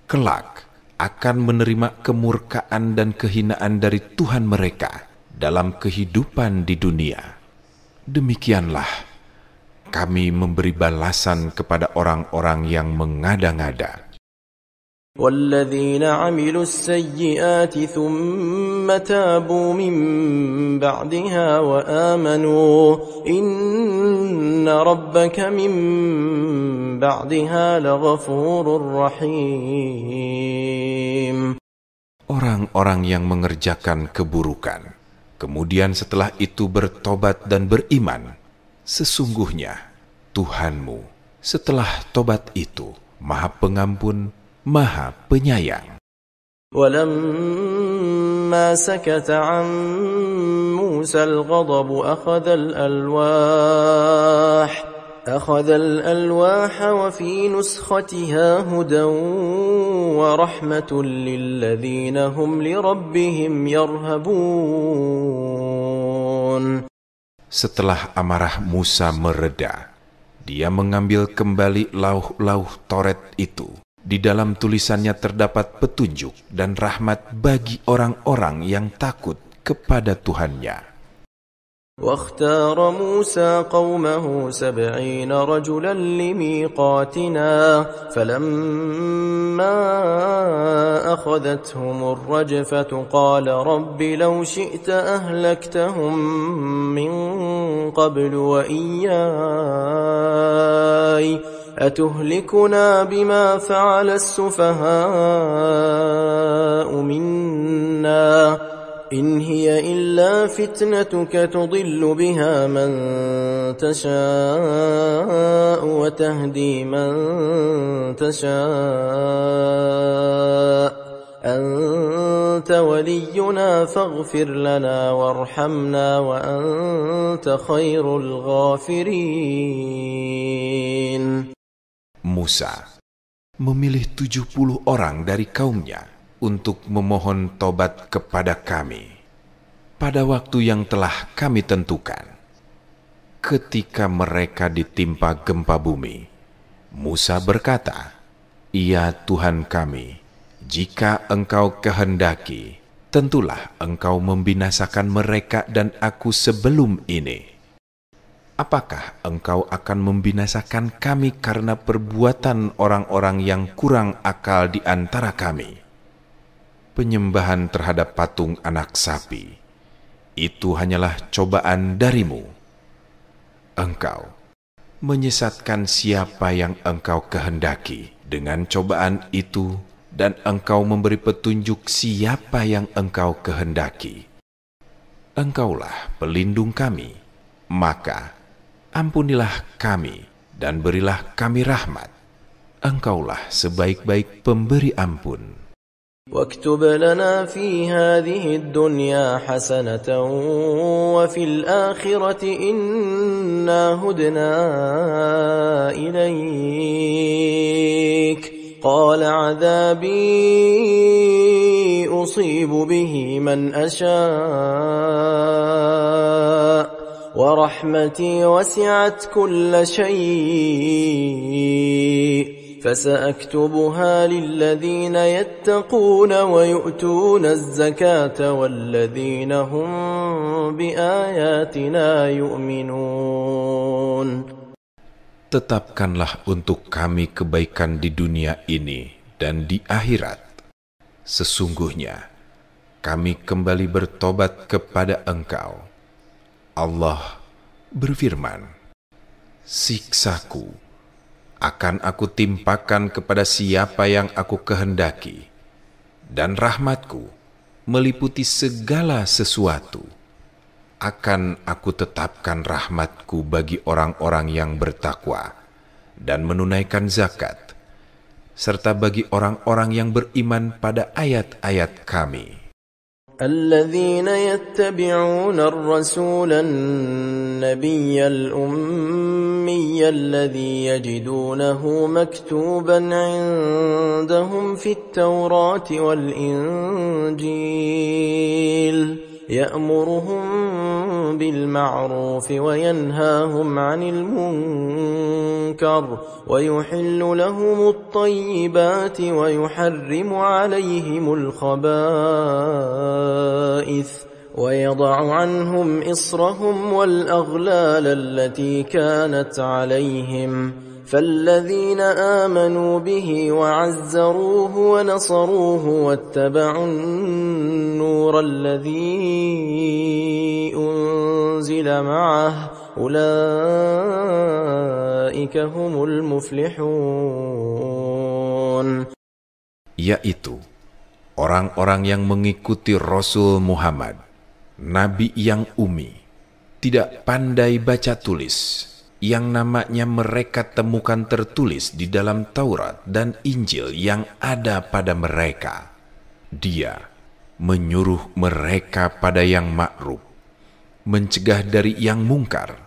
B: kelak akan menerima kemurkaan dan kehinaan dari Tuhan mereka dalam kehidupan di dunia. Demikianlah kami memberi balasan kepada orang-orang yang mengada-ngada.
A: وَالَّذِينَ عَمِلُوا السَّيِّئَاتِ ثُمَّ تَابُوا مِن بَعْدِهَا وَآمَنُوا إِنَّ رَبَّكَ مِن بَعْدِهَا لَغَفُورٌ رَّحِيمٌ.
B: Orang-orang yang mengerjakan keburukan, kemudian setelah itu bertobat dan beriman, sesungguhnya Tuhanmu setelah tobat itu Maha Pengampun, Maha Penyayang.
A: وَلَمَّا سَكَتَ عَن مُوسَى الْغَضَبُ أَخَذَ الْأَلْوَاحَ وَفِي نُسْخَتِهَا هُدًى وَرَحْمَةٌ لِّلَّذِينَ هُمْ لِرَبِّهِمْ يَرْهَبُونَ.
B: Setelah amarah Musa mereda, dia mengambil kembali lauh-lauh Taurat itu. Di dalam tulisannya terdapat petunjuk dan rahmat bagi orang-orang yang takut kepada Tuhannya.
A: واختار موسى قومه 70 رجلا لميقاتنا فلما أخذتهم الرجفة قال رب لو شئت أهلكتهم من قبل وإياي أتهلكنا بما فعل السفهاء منا إن هي إلا فتنتك تضل بها من تشاء وتهدي من تشاء أنت ولينا فاغفر لنا وارحمنا وأنت خير الغافرين.
B: Musa memilih 70 orang dari kaumnya untuk memohon tobat kepada kami pada waktu yang telah kami tentukan. Ketika mereka ditimpa gempa bumi, Musa berkata, "Ya Tuhan kami, jika Engkau kehendaki, tentulah Engkau membinasakan mereka dan aku sebelum ini. Apakah Engkau akan membinasakan kami karena perbuatan orang-orang yang kurang akal di antara kami?" Penyembahan terhadap patung anak sapi itu hanyalah cobaan darimu. Engkau menyesatkan siapa yang Engkau kehendaki dengan cobaan itu, dan Engkau memberi petunjuk siapa yang Engkau kehendaki. Engkaulah pelindung kami, maka ampunilah kami dan berilah kami rahmat. Engkaulah sebaik-baik pemberi ampun.
A: واكتب لنا في هذه الدنيا حسنة وفي الآخرة إنا هدنا إليك قال عذابي أصيب به من أشاء ورحمتي وسعت كل شيء فسأكتبها للذين يتقون ويؤتون الزكاة والذين هم بآياتنا يؤمنون.
B: Tetapkanlah untuk kami kebaikan di dunia ini dan di akhirat. Sesungguhnya kami kembali bertobat kepada Engkau. Allah berfirman, "Siksaku akan aku timpakan kepada siapa yang aku kehendaki, dan rahmatku meliputi segala sesuatu. Akan aku tetapkan rahmatku bagi orang-orang yang bertakwa dan menunaikan zakat, serta bagi orang-orang yang beriman pada ayat-ayat kami."
A: الذين يتبعون الرسول النبي الأمي الذي يجدونه مكتوبا عندهم في التوراة والإنجيل يأمرهم بالمعروف وينهاهم عن المنكر ويحل لهم الطيبات ويحرم عليهم الخبائث ويضع عنهم إصرهم والأغلال التي كانت عليهم فالذين آمنوا به وعزروه ونصروه واتبعوا النور الذي أنزل معه أولئك هم المفلحون.
B: Yaitu orang-orang yang mengikuti Rasul Muhammad, Nabi yang ummi, tidak pandai baca tulis, yang namanya mereka temukan tertulis di dalam Taurat dan Injil yang ada pada mereka. Dia menyuruh mereka pada yang ma'ruf, mencegah dari yang mungkar,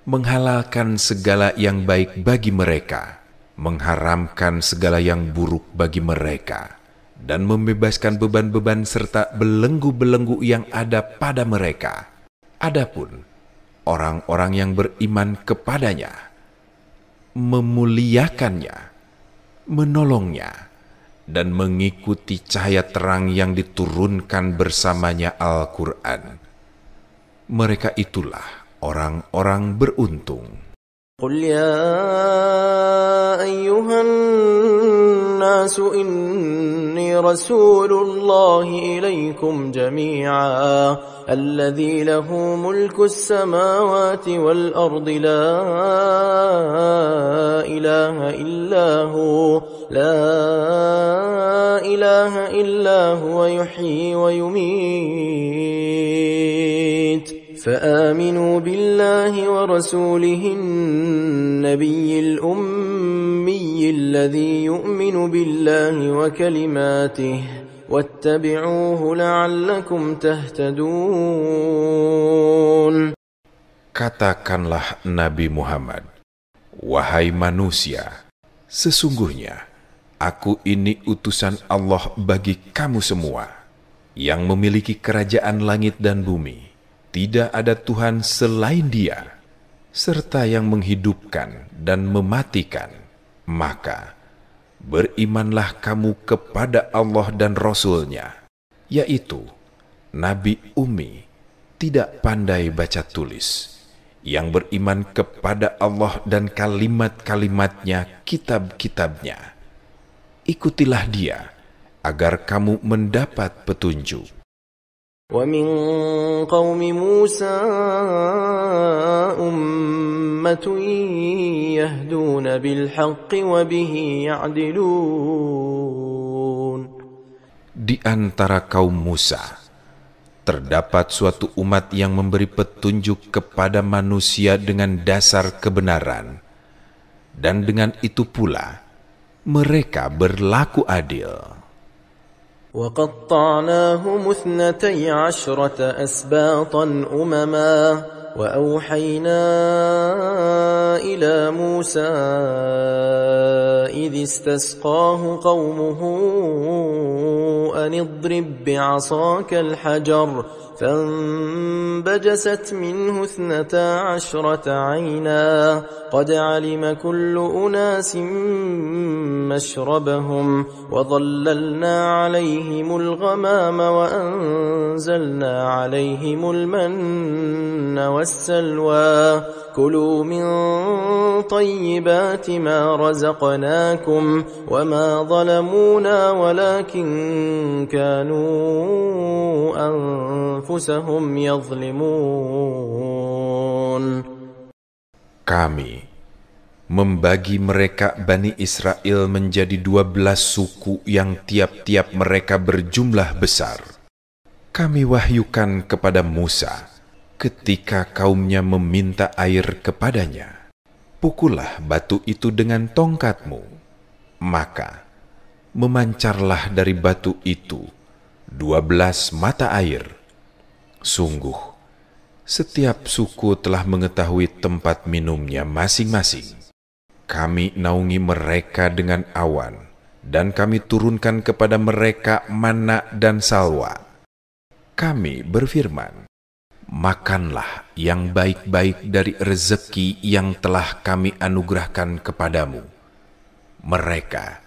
B: menghalalkan segala yang baik bagi mereka, mengharamkan segala yang buruk bagi mereka, dan membebaskan beban-beban serta belenggu-belenggu yang ada pada mereka. Adapun orang-orang yang beriman kepadanya, memuliakannya, menolongnya, dan mengikuti cahaya terang yang diturunkan bersamanya Al-Quran, mereka itulah orang-orang beruntung.
A: قل يا أيها الناس إني رسول الله إليكم جميعا الذي له ملك السماوات والأرض لا إله إلا هو يحيي ويميت فآمنوا بالله ورسوله النبي الأمي الذي يؤمن بالله وكلماته واتبعوه لعلكم تهتدون.
B: Katakanlah Nabi Muhammad, wahai manusia, sesungguhnya aku ini utusan Allah bagi kamu semua, yang memiliki kerajaan langit dan bumi. Tidak ada Tuhan selain Dia, serta yang menghidupkan dan mematikan. Maka berimanlah kamu kepada Allah dan Rasul-Nya, yaitu Nabi ummi, tidak pandai baca tulis, yang beriman kepada Allah dan kalimat-kalimatnya, kitab-kitabnya. Ikutilah Dia agar kamu mendapat petunjuk.
A: ومن قوم موسى أمة يهدون بالحق وبه يعدلون.
B: Di antara kaum Musa terdapat suatu umat yang memberi petunjuk kepada manusia dengan dasar kebenaran, dan dengan itu pula mereka berlaku adil.
A: وقطعناهم 12 أسباطا أمما وأوحينا إلى موسى إذ استسقاه قومه أن اضرب بعصاك الحجر فانبجست منه 12 عينا قد علم كل أناس مشربهم وظللنا عليهم الغمام وأنزلنا عليهم المن والسلوى كلوا من طيبات ما رزقناكم وما ظلمونا ولكن كانوا أنفسهم يظلمون.
B: Kami membagi mereka Bani Israel menjadi 12 suku yang tiap-tiap mereka berjumlah besar. Kami wahyukan kepada Musa ketika kaumnya meminta air kepadanya, pukullah batu itu dengan tongkatmu. Maka memancarlah dari batu itu 12 mata air. Sungguh, setiap suku telah mengetahui tempat minumnya masing-masing. Kami naungi mereka dengan awan, dan kami turunkan kepada mereka manna dan salwa. Kami berfirman, makanlah yang baik-baik dari rezeki yang telah kami anugerahkan kepadamu. Mereka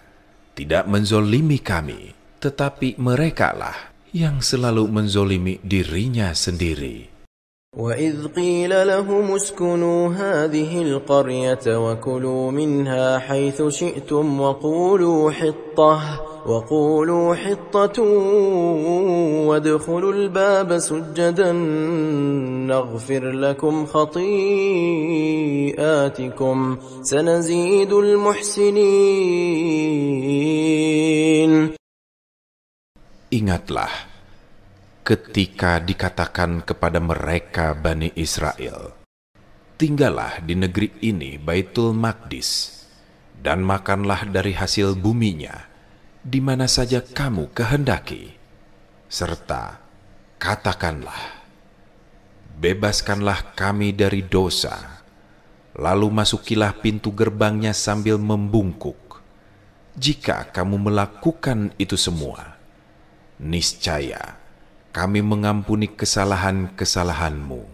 B: tidak menzolimi kami, tetapi merekalah yang selalu menzolimi dirinya sendiri.
A: وَإِذْ قِيلَ لَهُمُ اسْكُنُوا هَٰذِهِ الْقَرْيَةَ وَكُلُوا مِنْهَا حَيْثُ شِئْتُمْ وَقُولُوا حِطَّةٌ وَادْخُلُوا الْبَابَ سُجَّدًا نَغْفِرْ لَكُمْ خَطِيئَاتِكُمْ سَنَزِيدُ الْمُحْسِنِينَ.
B: Ingatlah ketika dikatakan kepada mereka Bani Israel, tinggallah di negeri ini Baitul Maqdis, dan makanlah dari hasil buminya, di mana saja kamu kehendaki. Serta katakanlah, bebaskanlah kami dari dosa, lalu masukilah pintu gerbangnya sambil membungkuk. Jika kamu melakukan itu semua, niscaya kami mengampuni kesalahan-kesalahanmu.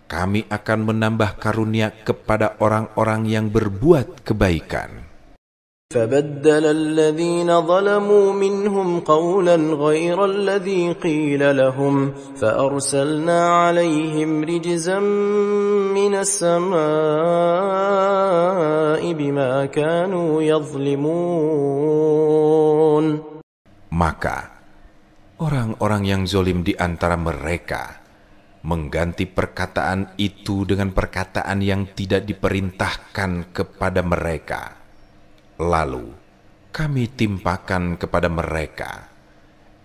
B: Kami akan menambah karunia kepada orang-orang yang berbuat kebaikan.
A: فَبَدَّلَ الَّذِينَ ظَلَمُوا مِنْهُمْ قَوْلًا غَيْرَ الَّذِي قِيلَ لَهُمْ فَأَرْسَلْنَا عَلَيْهِمْ رِجْزًا مِنَ السَّمَاءِ بِمَا كَانُوا يَظْلِمُونَ.
B: Maka orang-orang yang zolim di antara mereka mengganti perkataan itu dengan perkataan yang tidak diperintahkan kepada mereka. Lalu kami timpakan kepada mereka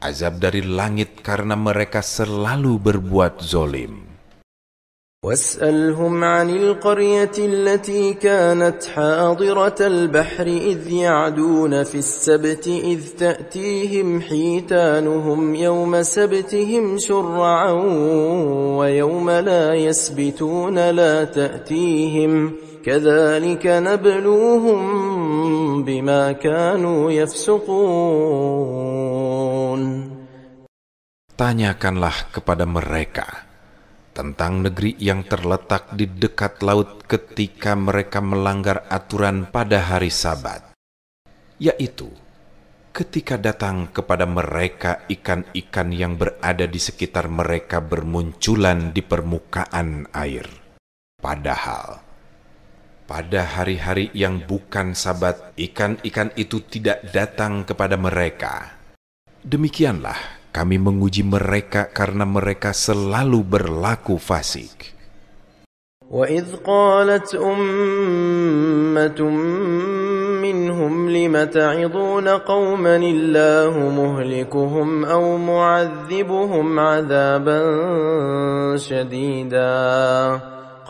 B: azab dari langit karena mereka selalu berbuat zolim.
A: وَاسْأَلْهُمْ عَنِ الْقَرْيَةِ الَّتِي كَانَتْ حَاضِرَةَ الْبَحْرِ إِذْ يَعْدُونَ فِي السَّبْتِ إِذْ تَأْتِيهِمْ حِيتَانُهُمْ يَوْمَ سَبْتِهِمْ شُرَّعًا وَيَوْمَ لَا يَسْبِتُونَ لَا تَأْتِيهِمْ كَذَلِكَ نَبْلُوهُمْ بِمَا كَانُوا يَفْسُقُونَ.
B: Tanyakanlah kepada mereka tentang negeri yang terletak di dekat laut ketika mereka melanggar aturan pada hari Sabat, yaitu ketika datang kepada mereka ikan-ikan yang berada di sekitar mereka bermunculan di permukaan air. Padahal pada hari-hari yang bukan Sabat, ikan-ikan itu tidak datang kepada mereka. Demikianlah kami menguji mereka karena mereka selalu berlaku fasik.
A: وَإِذْ قَالَتْ أُمَّةٌ مِّنْهُمْ لِمَ تَعِظُونَ قَوْمًا اللَّهُ مُهْلِكُهُمْ أَوْ مُعَذِّبُهُمْ عَذَابًا شَدِيدًا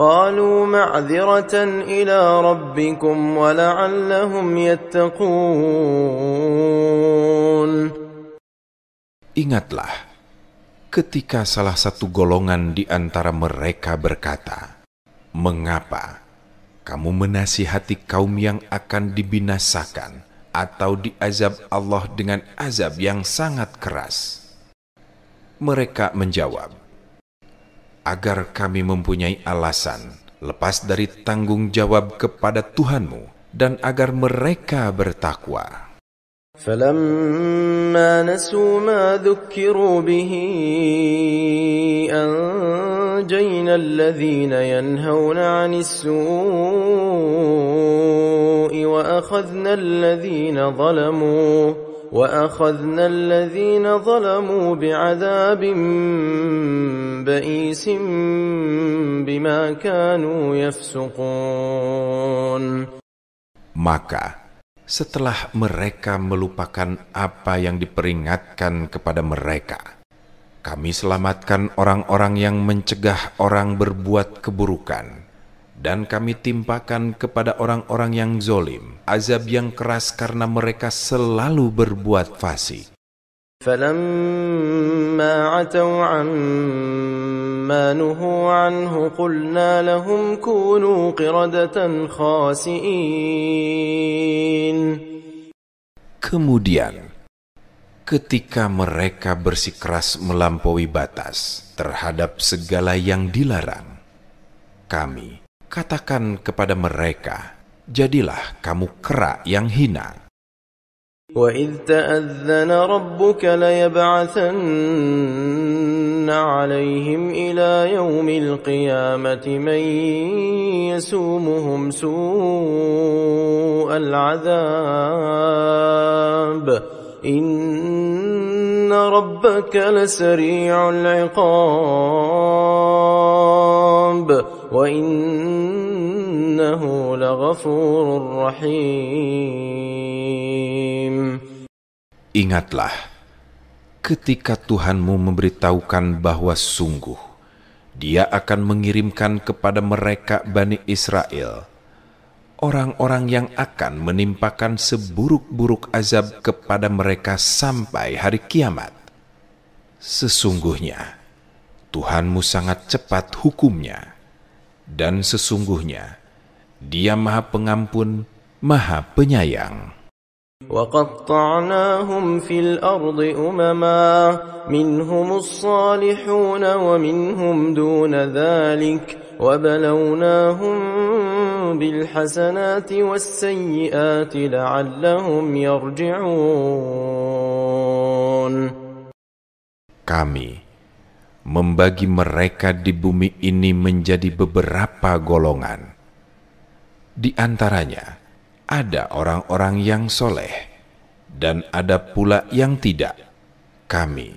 A: قَالُوا مَعْذِرَةً إِلَى رَبِّكُمْ وَلَعَلَّهُمْ يَتَّقُونَ.
B: Ingatlah ketika salah satu golongan di antara mereka berkata, mengapa kamu menasihati kaum yang akan dibinasakan atau diazab Allah dengan azab yang sangat keras? Mereka menjawab, agar kami mempunyai alasan lepas dari tanggung jawab kepada Tuhanmu dan agar mereka bertakwa.
A: فَلَمَّا نَسُوا مَا ذُكِّرُوا بِهِ أَنْجَيْنَا الَّذِينَ يَنْهَوْنَ عَنِ السُّوءِ وَأَخَذْنَا الَّذِينَ ظَلَمُوا بِعَذَابٍ بَئِيسٍ بِمَا كَانُوا يَفْسُقُونَ.
B: Maka setelah mereka melupakan apa yang diperingatkan kepada mereka, kami selamatkan orang-orang yang mencegah orang berbuat keburukan, dan kami timpakan kepada orang-orang yang zolim azab yang keras karena mereka selalu berbuat fasik.
A: فلما عتوا عما نهوا عنه قلنا لهم كونوا قردة خاسئين.
B: Kemudian, ketika mereka bersikeras melampaui batas terhadap segala yang dilarang, kami katakan kepada mereka, jadilah kamu kera yang hina.
A: وَإِذْ تَأَذَّنَ رَبُّكَ لَيَبْعَثَنَّ عَلَيْهِمْ إِلَى يَوْمِ الْقِيَامَةِ مَنْ يَسُومُهُمْ سُوءَ الْعَذَابِ إِنَّ رَبَّكَ لَسَرِيعُ الْعِقَابِ وَإِنَّهُ لَغَفُورٌ رَحِيمٌ.
B: Ingatlah ketika Tuhanmu memberitahukan bahwa sungguh Dia akan mengirimkan kepada mereka Bani Israel orang-orang yang akan menimpakan seburuk-buruk azab kepada mereka sampai hari kiamat. Sesungguhnya Tuhanmu sangat cepat hukumnya, dan sesungguhnya Dia Maha Pengampun, Maha Penyayang.
A: وَقَطَّعْنَاهُمْ فِي الْأَرْضِ أُمَمًا مِنْهُمُ الصَّالِحُونَ وَمِنْهُمْ دُونَ ذَلِكَ وَبَلَوْنَاهُمْ بِالْحَسَنَاتِ وَالسَّيِّئَاتِ لَعَلَّهُمْ يَرْجِعُونَ.
B: Kami membagi mereka di bumi ini menjadi beberapa golongan. Di antaranya ada orang-orang yang soleh, dan ada pula yang tidak. Kami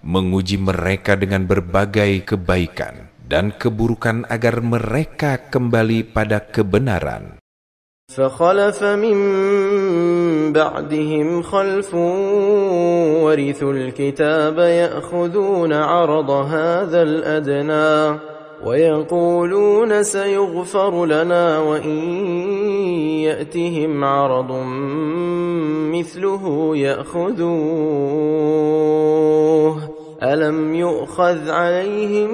B: menguji mereka dengan berbagai kebaikan dan keburukan agar mereka kembali pada kebenaran.
A: فَخَلَفَ مِنْ بَعْدِهِمْ خَلْفٌ وَرِثُوا الْكِتَابَ يَأْخُذُونَ عَرَضَ هَذَا الْأَدْنَى وَيَقُولُونَ سَيُغْفَرُ لَنَا وَإِنْ يَأْتِهِمْ عَرَضٌ مِثْلُهُ يَأْخُذُوهُ أَلَمْ يُؤْخَذْ عَلَيْهِمْ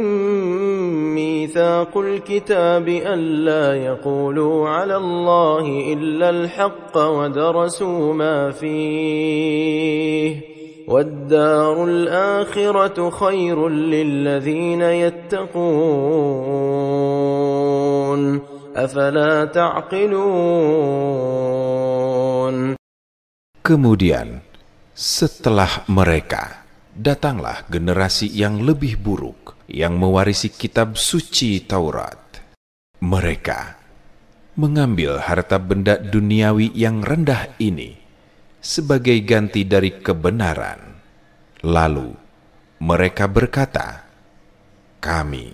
A: مِيثَاقُ الْكِتَابِ أَلَّا يَقُولُوا عَلَى اللَّهِ إِلَّا الْحَقَّ وَدَرَسُوا مَا فِيهِ وَالدَّارُ الْآخِرَةُ خَيْرٌ لِلَّذِينَ يَتَّقُونَ أَفَلَا تَعْقِلُونَ.
B: Kemudian, setelah mereka, datanglah generasi yang lebih buruk yang mewarisi kitab suci Taurat. Mereka mengambil harta benda duniawi yang rendah ini sebagai ganti dari kebenaran. Lalu mereka berkata, kami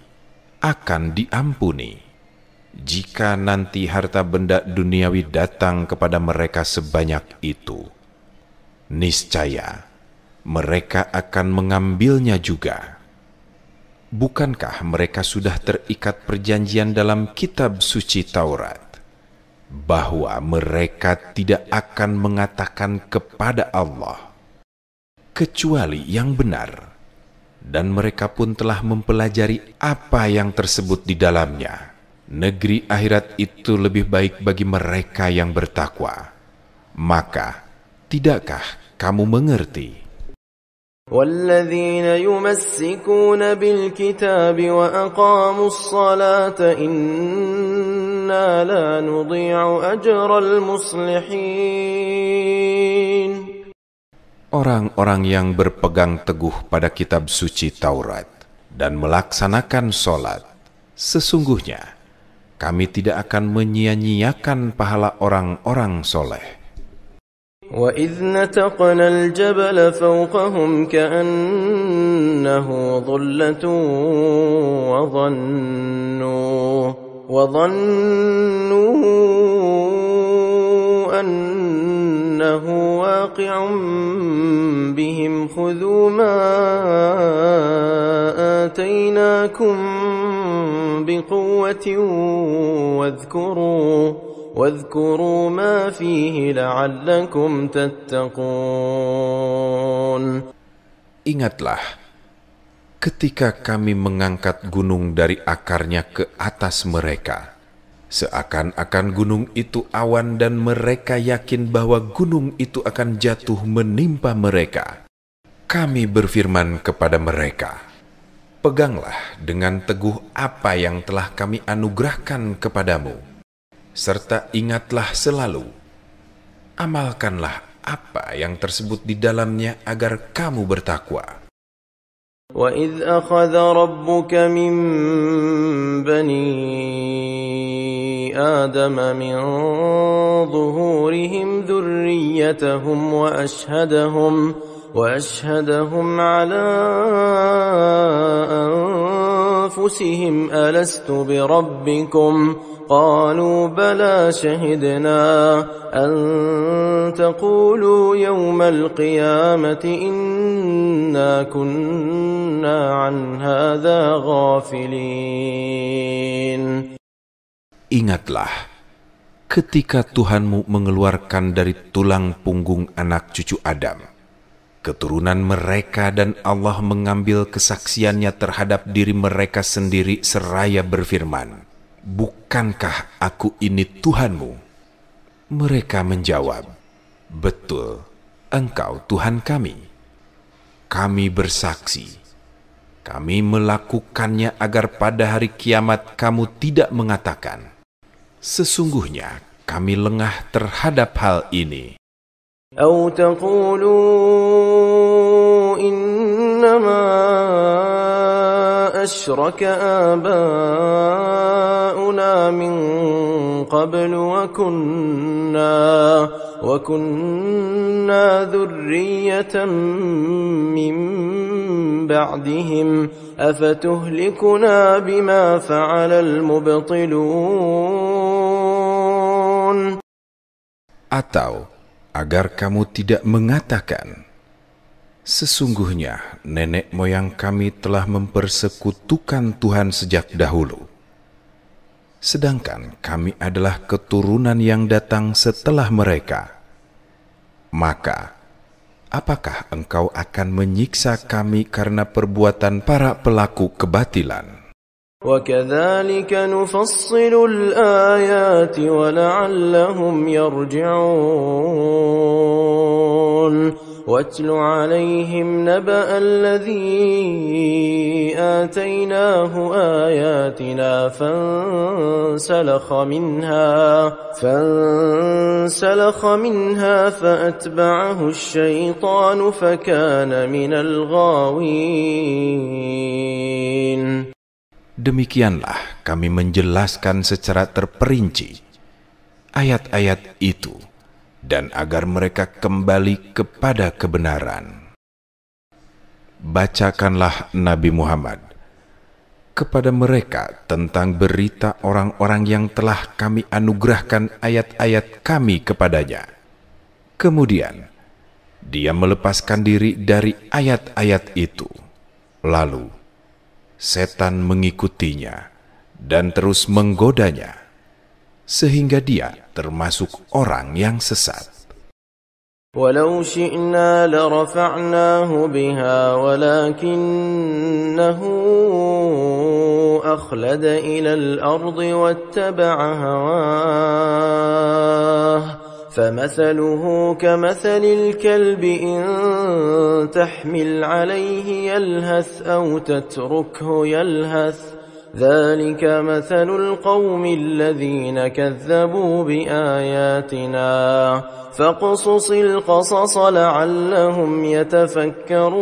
B: akan diampuni jika nanti harta benda duniawi datang kepada mereka sebanyak itu. Niscaya mereka akan mengambilnya juga. Bukankah mereka sudah terikat perjanjian dalam kitab suci Taurat bahwa mereka tidak akan mengatakan kepada Allah kecuali yang benar, dan mereka pun telah mempelajari apa yang tersebut di dalamnya. Negeri akhirat itu lebih baik bagi mereka yang bertakwa. Maka tidakkah kamu mengerti?
A: وَالَّذِينَ يُمَسِّكُونَ بِالْكِتَابِ وَأَقَامُوا الصَّلَاةَ إِنَّا لَا نُضِيعُ أَجْرَ الْمُصْلِحِينَ.
B: Orang-orang yang berpegang teguh pada kitab suci Taurat dan melaksanakan sholat, sesungguhnya kami tidak akan menyia-nyiakan pahala orang-orang soleh.
A: وَإِذْ نَتَقْنَا الْجَبَلَ فَوْقَهُمْ كَأَنَّهُ ظُلَّةٌ وَظَنُّوا أَنَّهُ واقع بهم خُذُوا مَا آتَيْنَاكُمْ بِقُوَّةٍ واذكروا ما فيه لعلكم تتقون.
B: Ingatlah ketika kami mengangkat gunung dari akarnya ke atas mereka, seakan-akan gunung itu awan dan mereka yakin bahwa gunung itu akan jatuh menimpa mereka. Kami berfirman kepada mereka, peganglah dengan teguh apa yang telah kami anugerahkan kepadamu, serta ingatlah selalu, amalkanlah apa yang tersebut di dalamnya agar kamu bertakwa.
A: وَإِذْ أَخَذَ رَبُّكَ مِنْ بَنِي آدَمَ مِنْ ظُهُورِهِمْ ذُرِّيَّتَهُمْ وَأَشْهَدَهُمْ عَلَى أَنفُسِهِمْ أَلَسْتُ بِرَبِّكُمْ قَالُوا بَلَى شَهِدْنَا أَنْ تَقُولُوا يَوْمَ الْقِيَامَةِ إِنَّا كُنَّا عَنْ هَذَا غَافِلِينَ.
B: Ingatlah ketika Tuhanmu mengeluarkan dari tulang punggung anak cucu Adam keturunan mereka, dan Allah mengambil kesaksiannya terhadap diri mereka sendiri seraya berfirman, bukankah aku ini Tuhanmu? Mereka menjawab, betul, engkau Tuhan kami. Kami bersaksi, kami melakukannya agar pada hari kiamat kamu tidak mengatakan, sesungguhnya kami lengah terhadap hal ini.
A: أَوْ تَقُولُوا إِنَّمَا أَشْرَكَ آبَاؤُنَا مِنْ قَبْلُ وَكُنَّا ذُرِّيَّةً مِّن بَعْدِهِمْ أَفَتُهْلِكُنَا بِمَا فَعَلَ الْمُبْطِلُونَ.
B: Atau agar kamu tidak mengatakan, sesungguhnya nenek moyang kami telah mempersekutukan Tuhan sejak dahulu, sedangkan kami adalah keturunan yang datang setelah mereka. Maka, apakah engkau akan menyiksa kami karena perbuatan para pelaku kebatilan?
A: وَكَذَلِكَ نُفَصِّلُ الْآيَاتِ وَلَعَلَّهُمْ يَرْجِعُونَ. وَاتْلُ عَلَيْهِمْ نَبَأَ الَّذِي آتَيْنَاهُ آيَاتِنَا فانسلخ منها فأتبعه الشيطان فكان من الغاوين.
B: Demikianlah kami menjelaskan secara terperinci ayat-ayat itu, dan agar mereka kembali kepada kebenaran. Bacakanlah Nabi Muhammad kepada mereka tentang berita orang-orang yang telah kami anugerahkan ayat-ayat kami kepadanya. Kemudian dia melepaskan diri dari ayat-ayat itu. Lalu setan mengikutinya dan terus menggodanya, sehingga dia termasuk orang yang sesat.
A: وَلَوْ شِئْنَا لَرَفَعْنَاهُ بِهَا وَلَكِنَّهُ أَخْلَدَ إِلَى الْأَرْضِ وَاتَّبَعَ هَوَاهُ فَمَثَلُهُ كَمَثَلِ الْكَلْبِ إِنْ تَحْمِلْ عَلَيْهِ يَلْهَثْ أَوْ تَتْرُكْهُ يَلْهَثْ ذَلِكَ مَثَلُ الْقَوْمِ الَّذِينَ كَذَّبُوا بِآيَاتِنَا فَاقْصُصِ الْقَصَصَ لَعَلَّهُمْ يَتَفَكَّرُونَ.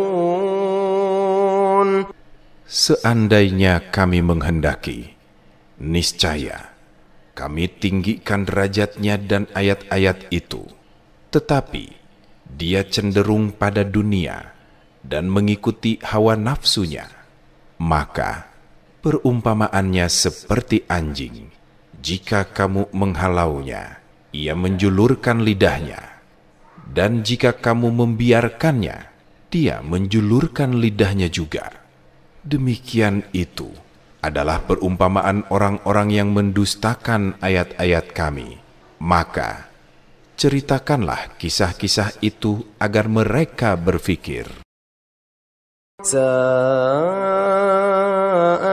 B: Seandainya kami menghendaki, niscaya kami tinggikan derajatnya dan ayat-ayat itu, tetapi dia cenderung pada dunia dan mengikuti hawa nafsunya. Maka perumpamaannya seperti anjing. Jika kamu menghalaunya, ia menjulurkan lidahnya, dan jika kamu membiarkannya, dia menjulurkan lidahnya juga. Demikian itu adalah perumpamaan orang-orang yang mendustakan ayat-ayat kami. Maka ceritakanlah kisah-kisah itu agar mereka berfikir.
A: ساء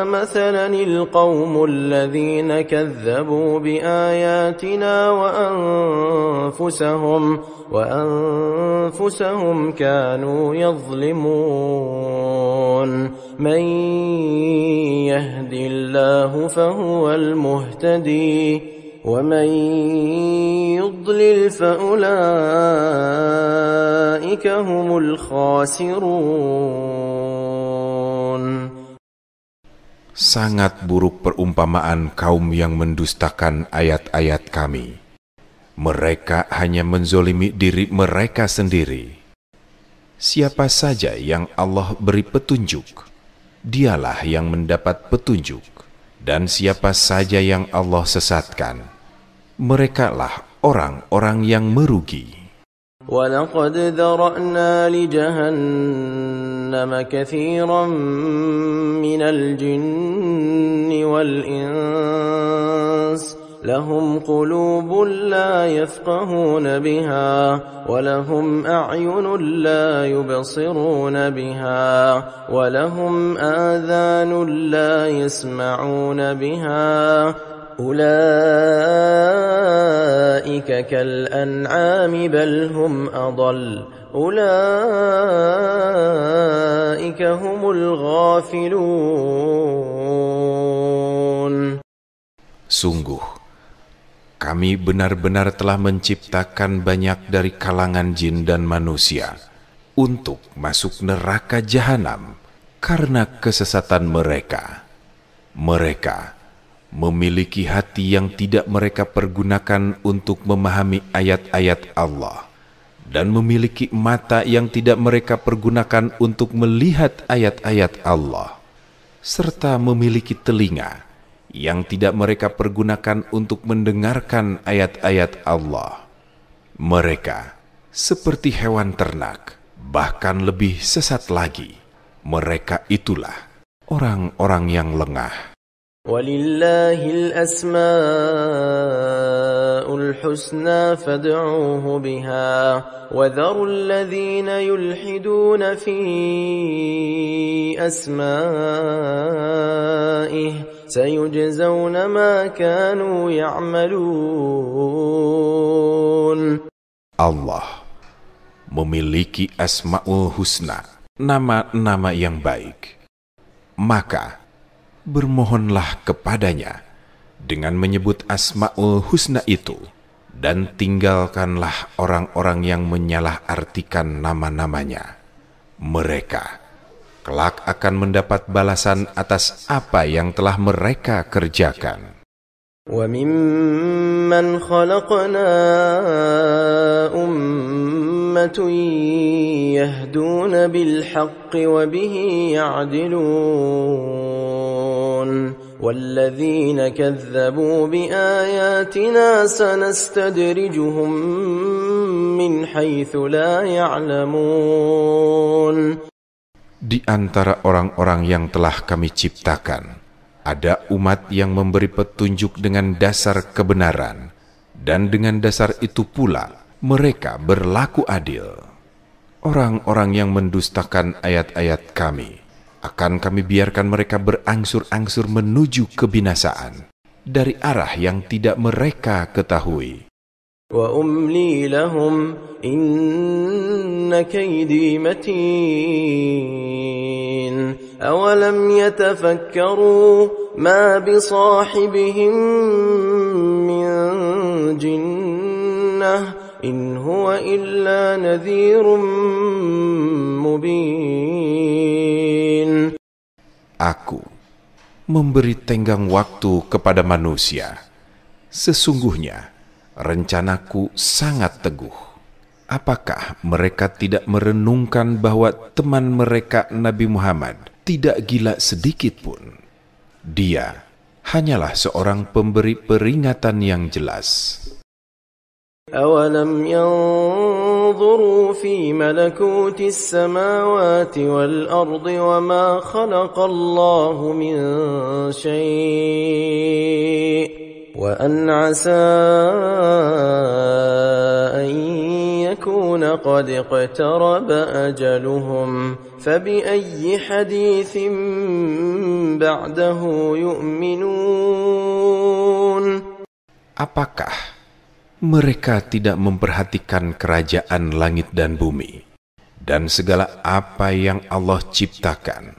A: مثلا القوم الذين كذبوا بآياتنا وأنفسهم كانوا يظلمون من يهد الله فهو المهتدي ومن يضلل فأولئك هم الخاسرون.
B: Sangat buruk perumpamaan kaum yang mendustakan ayat-ayat kami. Mereka hanya menzolimi diri mereka sendiri. Siapa saja yang Allah beri petunjuk, dialah yang mendapat petunjuk. Dan siapa saja yang Allah sesatkan, merekalah orang-orang yang merugi.
A: وَلَقَدْ ذَرَأْنَا لِجَهَنَّمَ كَثِيرًا مِنَ الْجِنِّ وَالْإِنسِ لَهُمْ قُلُوبٌ لَا يَفْقَهُونَ بِهَا وَلَهُمْ أَعْيُنٌ لَا يُبْصِرُونَ بِهَا وَلَهُمْ آذَانٌ لَا يَسْمَعُونَ بِهَا أُولَئِكَ كَالْأَنْعَامِ بَلْ هُمْ أَضَلُّ أُولَئِكَ هُمُ الْغَافِلُونَ.
B: Sungguh, kami benar-benar telah menciptakan banyak dari kalangan jin dan manusia untuk masuk neraka jahanam karena kesesatan mereka. Mereka memiliki hati yang tidak mereka pergunakan untuk memahami ayat-ayat Allah dan memiliki mata yang tidak mereka pergunakan untuk melihat ayat-ayat Allah, serta memiliki telinga yang tidak mereka pergunakan untuk mendengarkan ayat-ayat Allah. Mereka seperti hewan ternak, bahkan lebih sesat lagi. Mereka itulah orang-orang yang lengah.
A: وَلِلَّهِ الْأَسْمَاءُ الْحُسْنَى فَادْعُوهُ بِهَا وَذَرُوا الَّذِينَ يُلْحِدُونَ فِي أَسْمَائِهِ سَيُجْزَوْنَ مَا كَانُوا يَعْمَلُونَ.
B: Allah memiliki Asma'ul Husna, nama-nama yang baik. Maka bermohonlah kepadanya dengan menyebut Asma'ul Husna itu, dan tinggalkanlah orang-orang yang menyalahartikan nama-namanya. Mereka kelak akan mendapat balasan atas apa yang telah mereka kerjakan.
A: وَمِمَّنْ خَلَقْنَا أُمَّةٌ يَهْدُونَ بِالْحَقِّ وَبِهِ يَعْدِلُونَ وَالَّذِينَ كَذَّبُوا بِآيَاتِنَا سَنَسْتَدْرِجُهُمْ مِنْ حَيْثُ لَا يَعْلَمُونَ.
B: Di antara orang-orang yang telah kami ciptakan, ada umat yang memberi petunjuk dengan dasar kebenaran, dan dengan dasar itu pula mereka berlaku adil. Orang-orang yang mendustakan ayat-ayat kami, akan kami biarkan mereka berangsur-angsur menuju kebinasaan dari arah yang tidak mereka ketahui.
A: وَأُمْلِي لَهُمْ إِنَّ كَيْدِي مَتِينٌ أَوَلَمْ يَتَفَكَّرُوا مَا بِصَاحِبِهِمْ مِنْ جِنَّةٍ إِنْ هُوَ إِلَّا نَذِيرٌ مُبِينٌ.
B: Aku memberi tenggang waktu kepada manusia. Sesungguhnya rencanaku sangat teguh. Apakah mereka tidak merenungkan bahwa teman mereka Nabi Muhammad tidak gila sedikit pun? Dia hanyalah seorang pemberi peringatan yang jelas.
A: أَوَلَمْ يَنْظُرُوا فِي مَلَكُوتِ السَّمَاوَاتِ وَالْأَرْضِ وَمَا خَلَقَ اللَّهُ مِنْ شَيْءٍ وَأَنْ عَسَى أَنْ يَكُونَ يقولون قد اقترب أجلهم فبأي حديث بعده يؤمنون.
B: Apakah mereka tidak memperhatikan kerajaan langit dan bumi dan segala apa yang Allah ciptakan,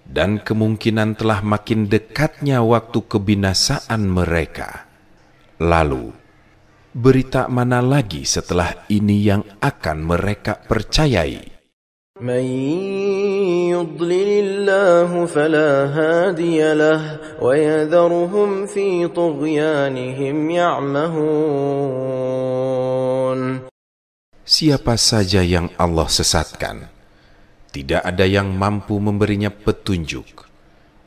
B: dan kemungkinan telah makin dekatnya waktu kebinasaan mereka? Lalu berita mana lagi setelah ini yang akan mereka percayai?
A: من يضلل الله فلا هادي له ويذرهم في طغيانهم يعمهون.
B: Siapa saja yang Allah sesatkan, tidak ada yang mampu memberinya petunjuk,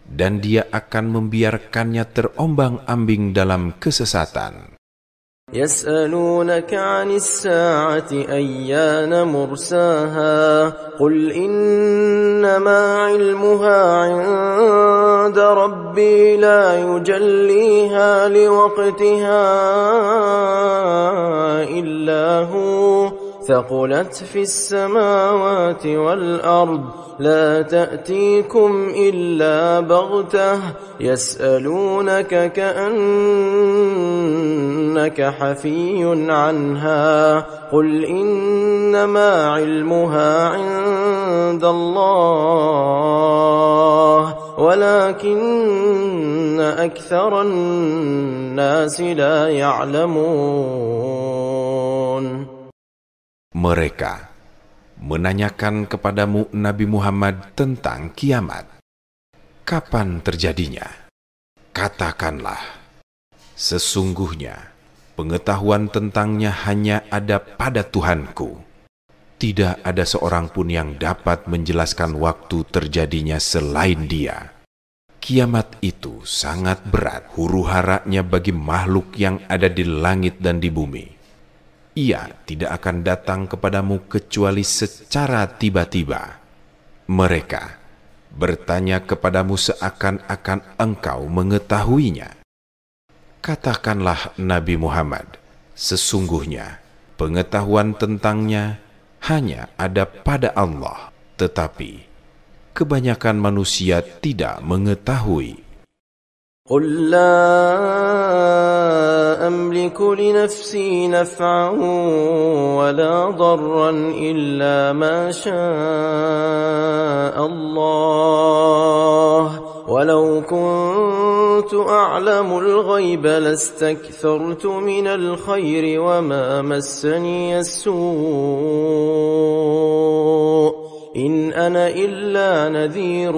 B: dan dia akan membiarkannya terombang-ambing dalam kesesatan.
A: يسألونك عن الساعة أيان مرساها قل إنما علمها عند ربي لا يجليها لوقتها إلا هو ثقلت في السماوات والأرض لا تأتيكم إلا بغتة يسألونك كأنك حفي عنها قل إنما علمها عند الله ولكن أكثر الناس لا يعلمون.
B: Mereka menanyakan kepadamu Nabi Muhammad tentang kiamat. Kapan terjadinya? Katakanlah, sesungguhnya pengetahuan tentangnya hanya ada pada Tuhanku. Tidak ada seorang pun yang dapat menjelaskan waktu terjadinya selain Dia. Kiamat itu sangat berat huru-haranya bagi makhluk yang ada di langit dan di bumi. Ia tidak akan datang kepadamu kecuali secara tiba-tiba. Mereka bertanya kepadamu seakan-akan engkau mengetahuinya. Katakanlah Nabi Muhammad, sesungguhnya pengetahuan tentangnya hanya ada pada Allah, tetapi kebanyakan manusia tidak mengetahui.
A: قل لا أملك لنفسي نفعا ولا ضرا إلا ما شاء الله ولو كنت أعلم الغيب لاستكثرت من الخير وما مسني السوء إن أنا إلا نذير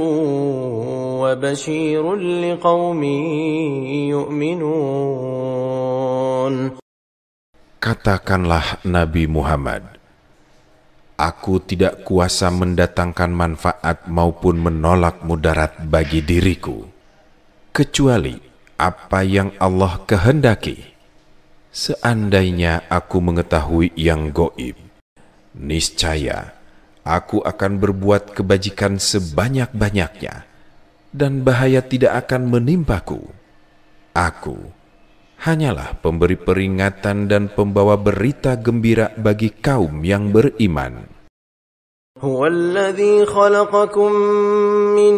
A: وبشير لقوم يؤمنون.
B: Katakanlah Nabi Muhammad, aku tidak kuasa mendatangkan manfaat maupun menolak mudarat bagi diriku, kecuali apa yang Allah kehendaki. Seandainya aku mengetahui yang gaib, niscaya aku akan berbuat kebajikan sebanyak-banyaknya, dan bahaya tidak akan menimpaku. Aku hanyalah pemberi peringatan dan pembawa berita gembira bagi kaum yang beriman.
A: هو الذي خلقكم من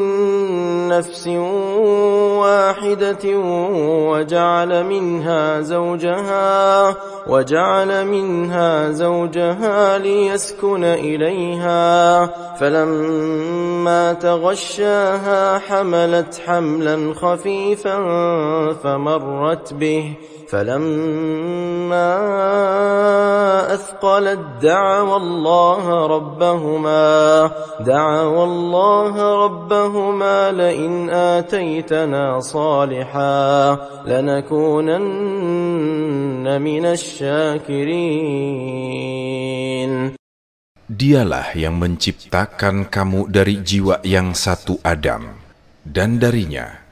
A: نفس واحدة وجعل منها زوجها ليسكن إليها فلما تغشاها حملت حملا خفيفا فمرت به فلما أثقلت دعوا الله ربهما لئن آتيتنا صالحا لنكونن من الشاكرين.
B: Dialah yang menciptakan kamu dari jiwa yang satu Adam, dan darinya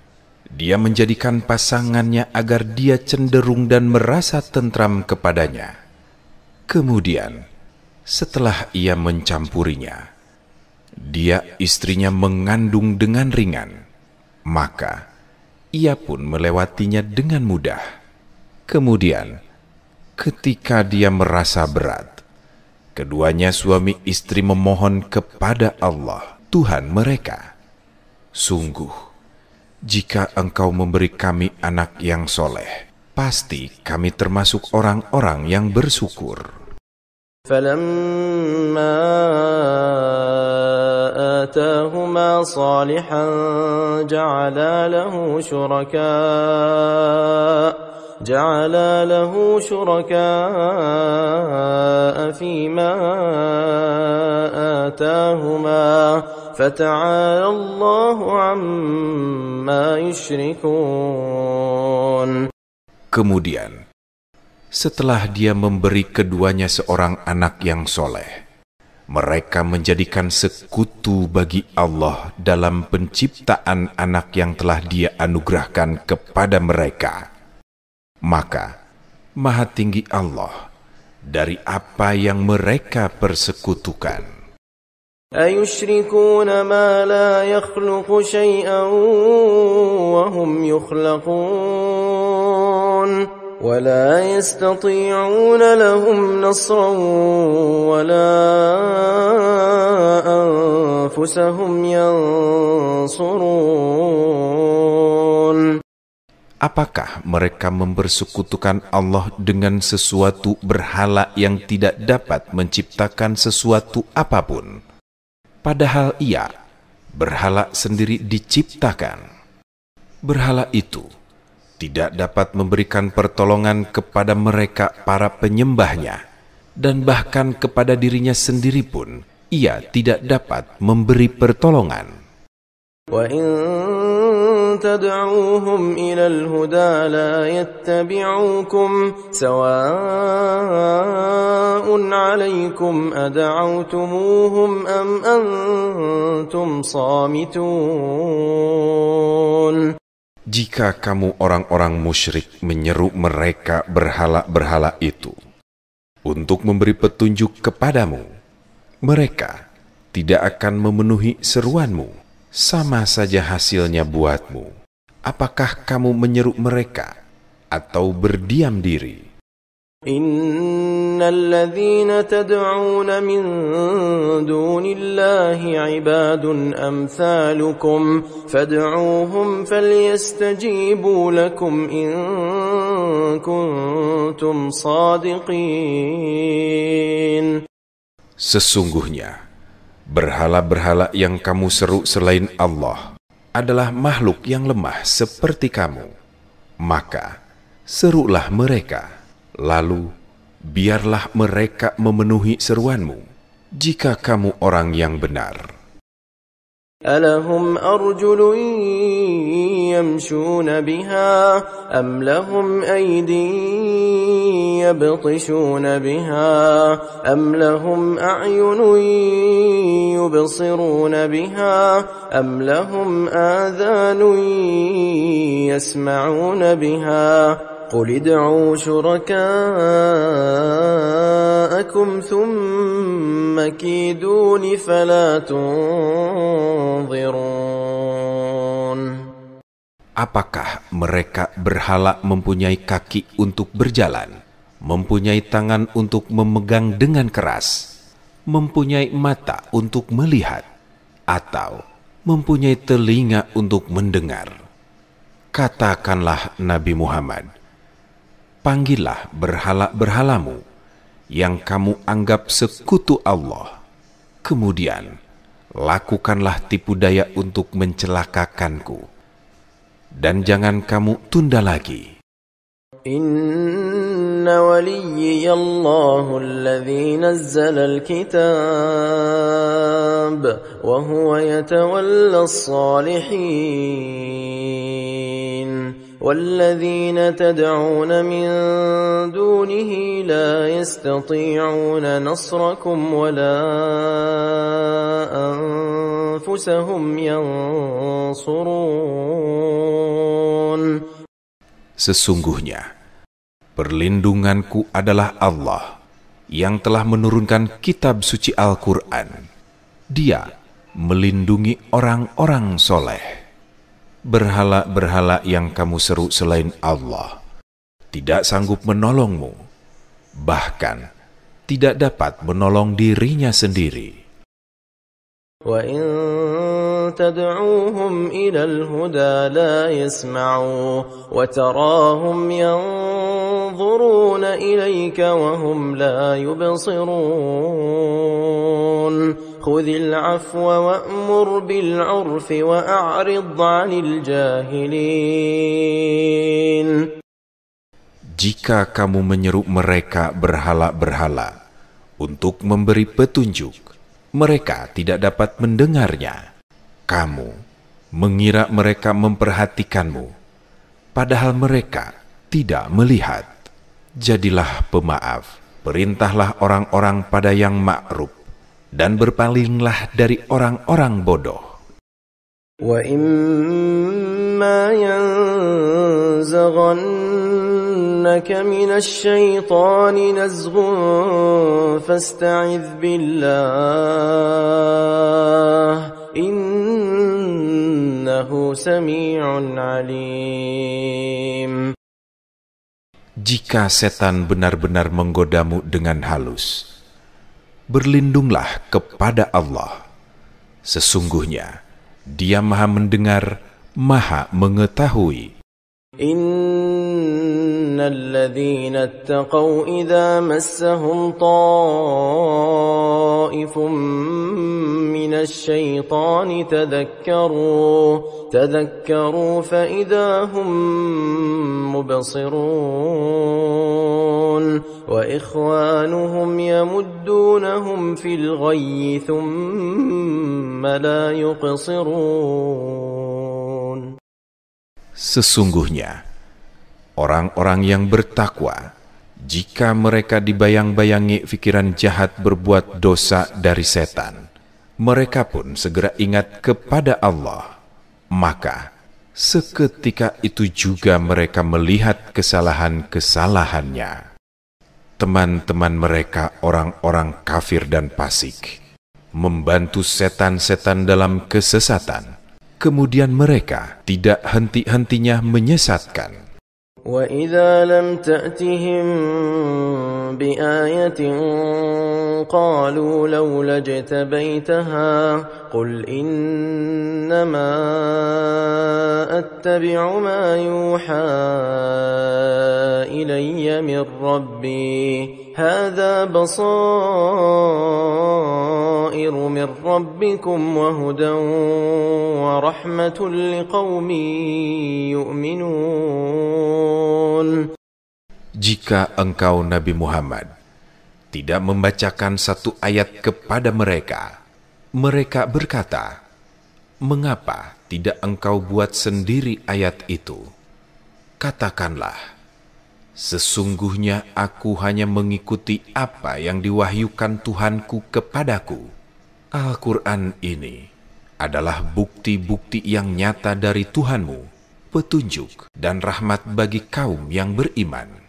B: Dia menjadikan pasangannya agar dia cenderung dan merasa tentram kepadanya. Kemudian, setelah ia mencampurinya, dia istrinya mengandung dengan ringan, maka ia pun melewatinya dengan mudah. Kemudian, ketika dia merasa berat, Keduanya suami istri memohon kepada Allah, Tuhan mereka, "Sungguh, jika Engkau memberi kami anak yang soleh, pasti kami termasuk orang-orang yang bersyukur."
A: فَلَمَّا آتَاهُمَا صَالِحًا جعلا له شركاء فيما آتاهما فتعالى الله عما يشركون.
B: Kemudian, setelah dia memberi keduanya seorang anak yang soleh, mereka menjadikan sekutu bagi Allah dalam penciptaan anak yang telah Dia anugerahkan kepada mereka. Maka, Maha Tinggi Allah dari apa yang mereka persekutukan.
A: أَيُشْرِكُونَ مَا لَا يَخْلُقُ شَيْئًا وَهُمْ يُخْلَقُونَ وَلَا يَسْتَطِيعُونَ لَهُمْ نَصْرًا وَلَا أَنفُسَهُمْ يَنصُرُونَ.
B: Apakah mereka mempersekutukan Allah dengan sesuatu berhala yang tidak dapat menciptakan sesuatu apapun? Padahal ia, berhala sendiri diciptakan. Berhala itu tidak dapat memberikan pertolongan kepada mereka para penyembahnya, dan bahkan kepada dirinya sendiri pun ia tidak dapat memberi pertolongan.
A: وَإِن تَدْعُوهُمْ إِلَى الْهُدَى لَا يَتَّبِعُوكُمْ سَوَاءٌ عَلَيْكُمْ أَدَعَوْتُمُوهُمْ أَمْ أَنْتُمْ صَامِتُونَ.
B: Jika kamu orang-orang musyrik menyeru mereka berhala-berhala itu untuk memberi petunjuk kepadamu, mereka tidak akan memenuhi seruanmu. Sama saja hasilnya buatmu. Apakah kamu menyeru mereka atau berdiam diri?
A: Innal ladzina tad'una min dunillahi ibadun amthalukum fad'uuhum falyastajibu lakum in kuntum shadiqin.
B: Sesungguhnya berhala-berhala yang kamu seru selain Allah adalah makhluk yang lemah seperti kamu. Maka serulah mereka, lalu biarlah mereka memenuhi seruanmu, jika kamu orang yang benar.
A: أَلَهُمْ أَرْجُلٌ يَمْشُونَ بِهَا أَمْ لَهُمْ أَيْدٍ يَبْطِشُونَ بِهَا أَمْ لَهُمْ أَعْيُنٌ يُبْصِرُونَ بِهَا أَمْ لَهُمْ آذَانٌ يَسْمَعُونَ بِهَا قُلِ ادْعُوا شُرَكَاءَكُمْ ثُمَّ كِيدُونِ فَلَا تُنظِرُونَ.
B: Apakah mereka berhala mempunyai kaki untuk berjalan, mempunyai tangan untuk memegang dengan keras, mempunyai mata untuk melihat, atau mempunyai telinga untuk mendengar? Katakanlah Nabi Muhammad, panggillah berhala-berhalamu yang kamu anggap sekutu Allah. Kemudian, lakukanlah tipu daya untuk mencelakakanku. Dan jangan kamu tunda lagi.
A: Inna waliyallahu alladhi nazzala al-kitab wa huwa yatawalla as-salihin. وَالَّذِينَ تَدْعُونَ مِن دُونِهِ لَا يَسْتَطِيعُونَ نَصْرَكُمْ وَلَا أَنفُسَهُمْ يَنصُرُونَ.
B: Sesungguhnya, perlindunganku adalah Allah yang telah menurunkan kitab suci Al-Quran. Dia melindungi orang-orang soleh. Berhala-berhala yang kamu seru selain Allah tidak sanggup menolongmu, bahkan tidak dapat menolong dirinya sendiri.
A: وَإِن تَدْعُوهُمْ إِلَى الْهُدَى لَا يَسْمَعُوا وَتَرَاهُمْ يَنظُرُونَ إِلَيْكَ وَهُمْ لَا يُبْصِرُونَ خُذِ الْعَفْوَ وَأْمُرْ بِالْعُرْفِ وَأَعْرِضْ عَنِ الْجَاهِلِينَ.
B: Jika kamu menyeru mereka berhala-berhala untuk memberi petunjuk, mereka tidak dapat mendengarnya. Kamu mengira mereka memperhatikanmu, padahal mereka tidak melihat. Jadilah pemaaf, perintahlah orang-orang pada yang ma'ruf, dan berpalinglah dari orang-orang bodoh.
A: وَإِمَّا يَنزَغَنَّكَ مِنَ الشَّيْطَانِ نَزْغٌ فَاسْتَعِذْ بِاللَّهِ إِنَّهُ سَمِيعٌ عَلِيمٌ.
B: Jika setan benar-benar menggodamu dengan halus, berlindunglah kepada Allah. Sesungguhnya Dia Maha mendengar, Maha mengetahui.
A: الذين اتقوا إذا مسهم طائف من الشيطان تذكروا فإذا هم مبصرون وإخوانهم يمدونهم في الغي ثم لا يقصرون.
B: Sesungguhnya orang-orang yang bertakwa, jika mereka dibayang-bayangi pikiran jahat berbuat dosa dari setan, mereka pun segera ingat kepada Allah. Maka seketika itu juga mereka melihat kesalahan-kesalahannya. Teman-teman mereka orang-orang kafir dan fasik membantu setan-setan dalam kesesatan. Kemudian mereka tidak henti-hentinya menyesatkan.
A: وَإِذَا لَمْ تَأْتِهِمْ بِآيَةٍ قَالُوا لَوْلَا اجْتَبَيْتَهَا قُلْ إِنَّمَا أَتَّبِعُ مَا يُوحَى إِلَيَّ مِنْ رَبِّي هَذَا بَصَائِرُ مِنْ رَبِّكُمْ وَهُدًى وَرَحْمَةٌ لِقَوْمٍ يُؤْمِنُونَ.
B: Jika engkau Nabi Muhammad tidak membacakan satu ayat kepada mereka, mereka berkata, "Mengapa tidak engkau buat sendiri ayat itu?" Katakanlah, sesungguhnya aku hanya mengikuti apa yang diwahyukan Tuhanku kepadaku. Al-Quran ini adalah bukti-bukti yang nyata dari Tuhanmu, petunjuk dan rahmat bagi kaum yang beriman.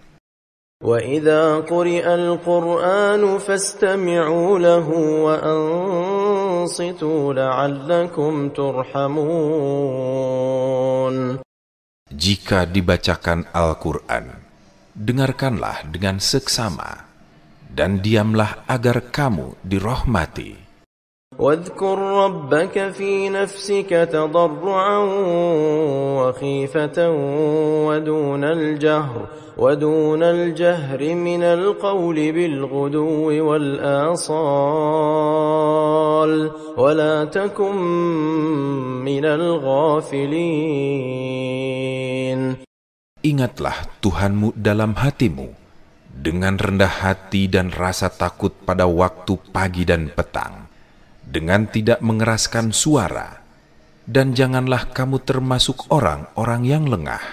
A: وَإِذَا قُرِئَ الْقُرْآنُ فَاسْتَمِعُوا لَهُ وَأَنصِتُوا لَعَلَّكُمْ تُرْحَمُونَ.
B: Jika dibacakan Al-Quran, dengarkanlah dengan seksama, dan diamlah agar kamu dirahmati.
A: واذكر ربك في نفسك تضرعا وخيفة ودون الجهر من القول بالغدو والآصال ولا تكن من الغافلين.
B: Ingatlah Tuhanmu dalam hatimu, dengan rendah hati dan rasa takut pada waktu pagi dan petang, dengan tidak mengeraskan suara, dan janganlah kamu termasuk orang-orang yang lengah.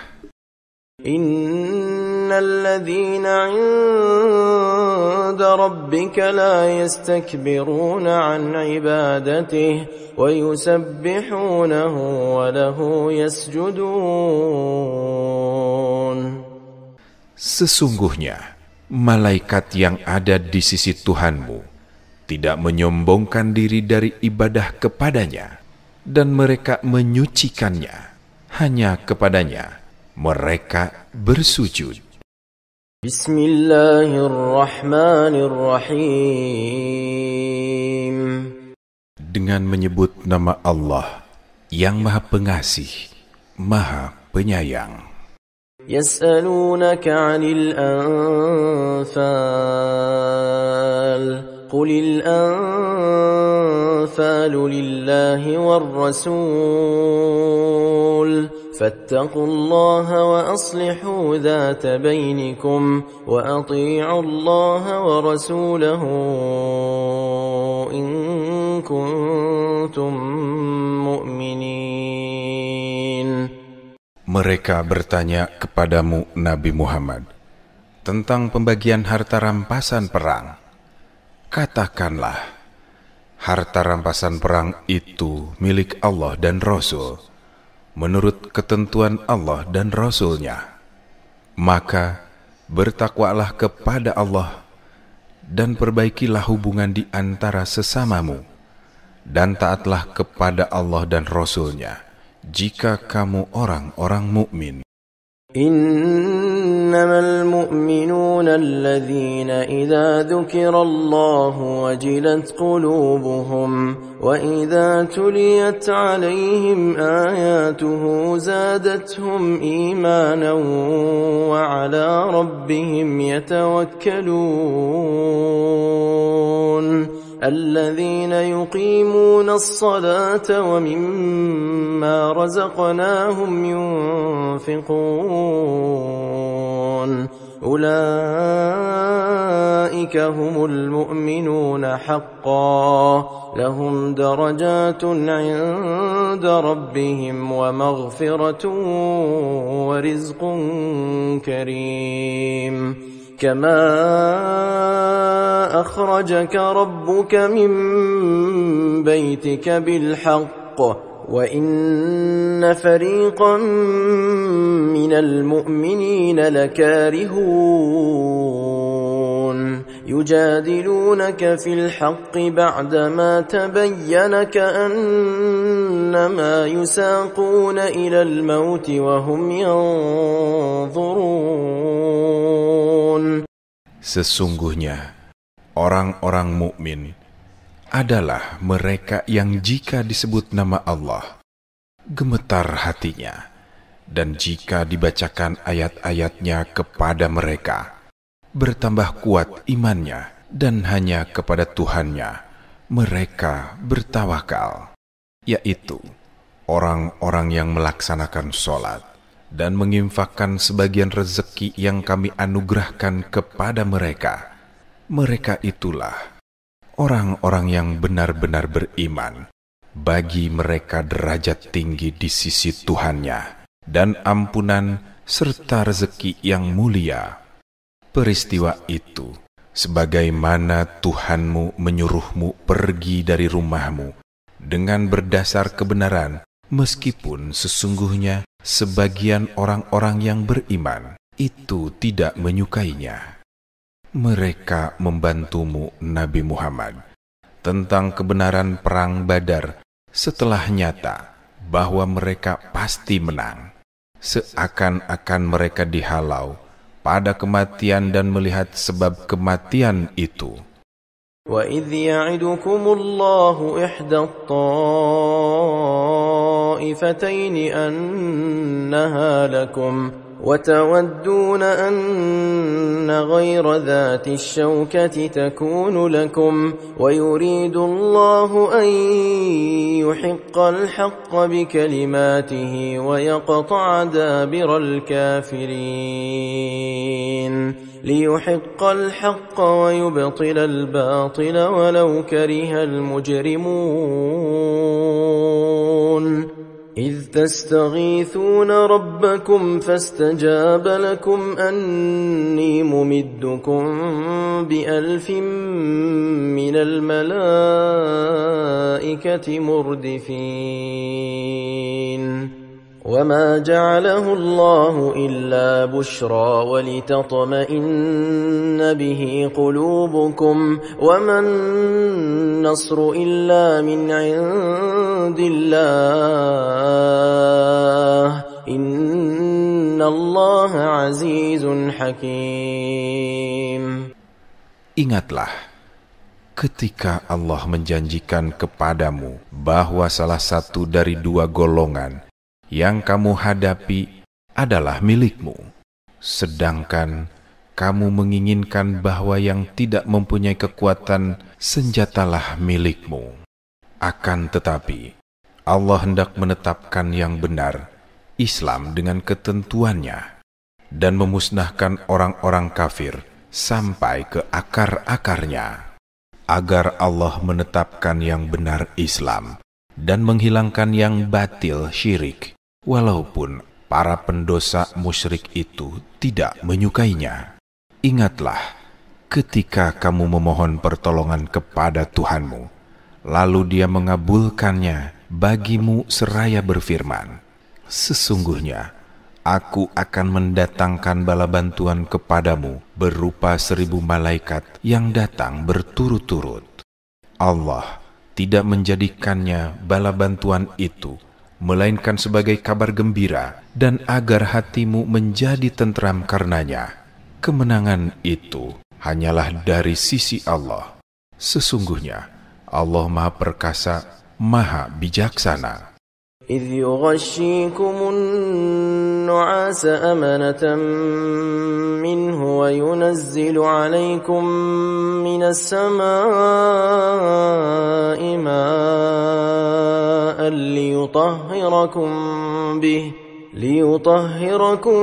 A: Innalladzina 'inda rabbika la yastakbiruna 'an 'ibadatihi wa yusabbihunahu wa lahu yasjudun.
B: Sesungguhnya malaikat yang ada di sisi Tuhanmu tidak menyombongkan diri dari ibadah kepadanya, dan mereka menyucikannya. Hanya kepadanya mereka bersujud.
A: Bismillahirrahmanirrahim.
B: Dengan menyebut nama Allah yang Maha Pengasih, Maha Penyayang.
A: Yas'alunaka 'anil anfal. Qulil anfalu lillahi war rasul. Fattaqullaha wa aslihu dhata bainikum wa ati'u Allaha wa rasulahu in kuntum mu'minin.
B: Mereka bertanya kepadamu Nabi Muhammad tentang pembagian harta rampasan perang. Katakanlah, harta rampasan perang itu milik Allah dan Rasul menurut ketentuan Allah dan Rasul-Nya. Maka bertakwalah kepada Allah dan perbaikilah hubungan di antara sesamamu, dan taatlah kepada Allah dan Rasul-Nya jika kamu orang-orang mukmin.
A: Innamal mu'minuna alladhina idza dzukirallahu wajilat qulubuhum wa idza tuliyat 'alaihim ayatuhu zadatuhum imanan wa 'ala rabbihim yatawakkalun. الذين يقيمون الصلاة ومما رزقناهم ينفقون أولئك هم المؤمنون حقا لهم درجات عند ربهم ومغفرة ورزق كريم كما أخرجك ربك من بيتك بالحق وإن فريقا من المؤمنين لكارهون يجادلونك في الحق بعدما تبين كأنما يساقون إلى الموت وهم ينظرون.
B: Sesungguhnya orang-orang mukmin adalah mereka yang jika disebut nama Allah gemetar hatinya, dan jika dibacakan ayat-ayatnya kepada mereka bertambah kuat imannya, dan hanya kepada Tuhannya mereka bertawakal, yaitu orang-orang yang melaksanakan sholat dan menginfakkan sebagian rezeki yang kami anugerahkan kepada mereka. Mereka itulah orang-orang yang benar-benar beriman. Bagi mereka derajat tinggi di sisi Tuhannya dan ampunan serta rezeki yang mulia. Peristiwa itu sebagaimana Tuhanmu menyuruhmu pergi dari rumahmu dengan berdasar kebenaran, meskipun sesungguhnya sebagian orang-orang yang beriman itu tidak menyukainya. Mereka membantumu Nabi Muhammad tentang kebenaran perang Badar setelah nyata bahwa mereka pasti menang, seakan-akan mereka dihalau pada kematian dan melihat sebab kematian itu.
A: وَإِذْ يَعِدُكُمُ اللَّهُ إِحْدَى الطَّائِفَتَيْنِ أَنَّهَا لَكُمْ وَتَوَدُّونَ أَنَّ غَيْرَ ذَاتِ الشَّوْكَةِ تَكُونُ لَكُمْ وَيُرِيدُ اللَّهُ أَنْ يُحِقَّ الْحَقَّ بِكَلِمَاتِهِ وَيَقْطَعَ دَابِرَ الْكَافِرِينَ لِيُحِقَّ الْحَقَّ وَيُبْطِلَ الْبَاطِلَ وَلَوْ كَرِهَ الْمُجْرِمُونَ إِذْ تَسْتَغِيثُونَ رَبَّكُمْ فَاسْتَجَابَ لَكُمْ أَنِّي مُمِدُّكُمْ بِأَلْفٍ مِّنَ الْمَلَائِكَةِ مُرْدِفِينَ وَمَا جَعَلَهُ اللَّهُ إِلَّا بُشْرَى وَلِتَطْمَئِنَّ بِهِ قُلُوبُكُمْ وَمَا النَّصْرُ إِلَّا مِنْ عِندِ اللَّهِ إِنَّ Innallaha azizun hakim.
B: Ingatlah ketika Allah menjanjikan kepadamu bahwa salah satu dari dua golongan yang kamu hadapi adalah milikmu, sedangkan kamu menginginkan bahwa yang tidak mempunyai kekuatan senjatalah milikmu. Akan tetapi, Allah hendak menetapkan yang benar, Islam dengan ketentuannya, dan memusnahkan orang-orang kafir sampai ke akar-akarnya, agar Allah menetapkan yang benar Islam dan menghilangkan yang batil syirik, walaupun para pendosa musyrik itu tidak menyukainya. Ingatlah ketika kamu memohon pertolongan kepada Tuhanmu, lalu Dia mengabulkannya bagimu seraya berfirman, sesungguhnya Aku akan mendatangkan bala bantuan kepadamu berupa 1000 malaikat yang datang berturut-turut. Allah tidak menjadikannya bala bantuan itu melainkan sebagai kabar gembira dan agar hatimu menjadi tentram karenanya. Kemenangan itu hanyalah dari sisi Allah. Sesungguhnya Allah Maha Perkasa, Maha Bijaksana.
A: إذ يغشيكم النعاس أمنة منه وينزل عليكم من السماء ماء ليطهركم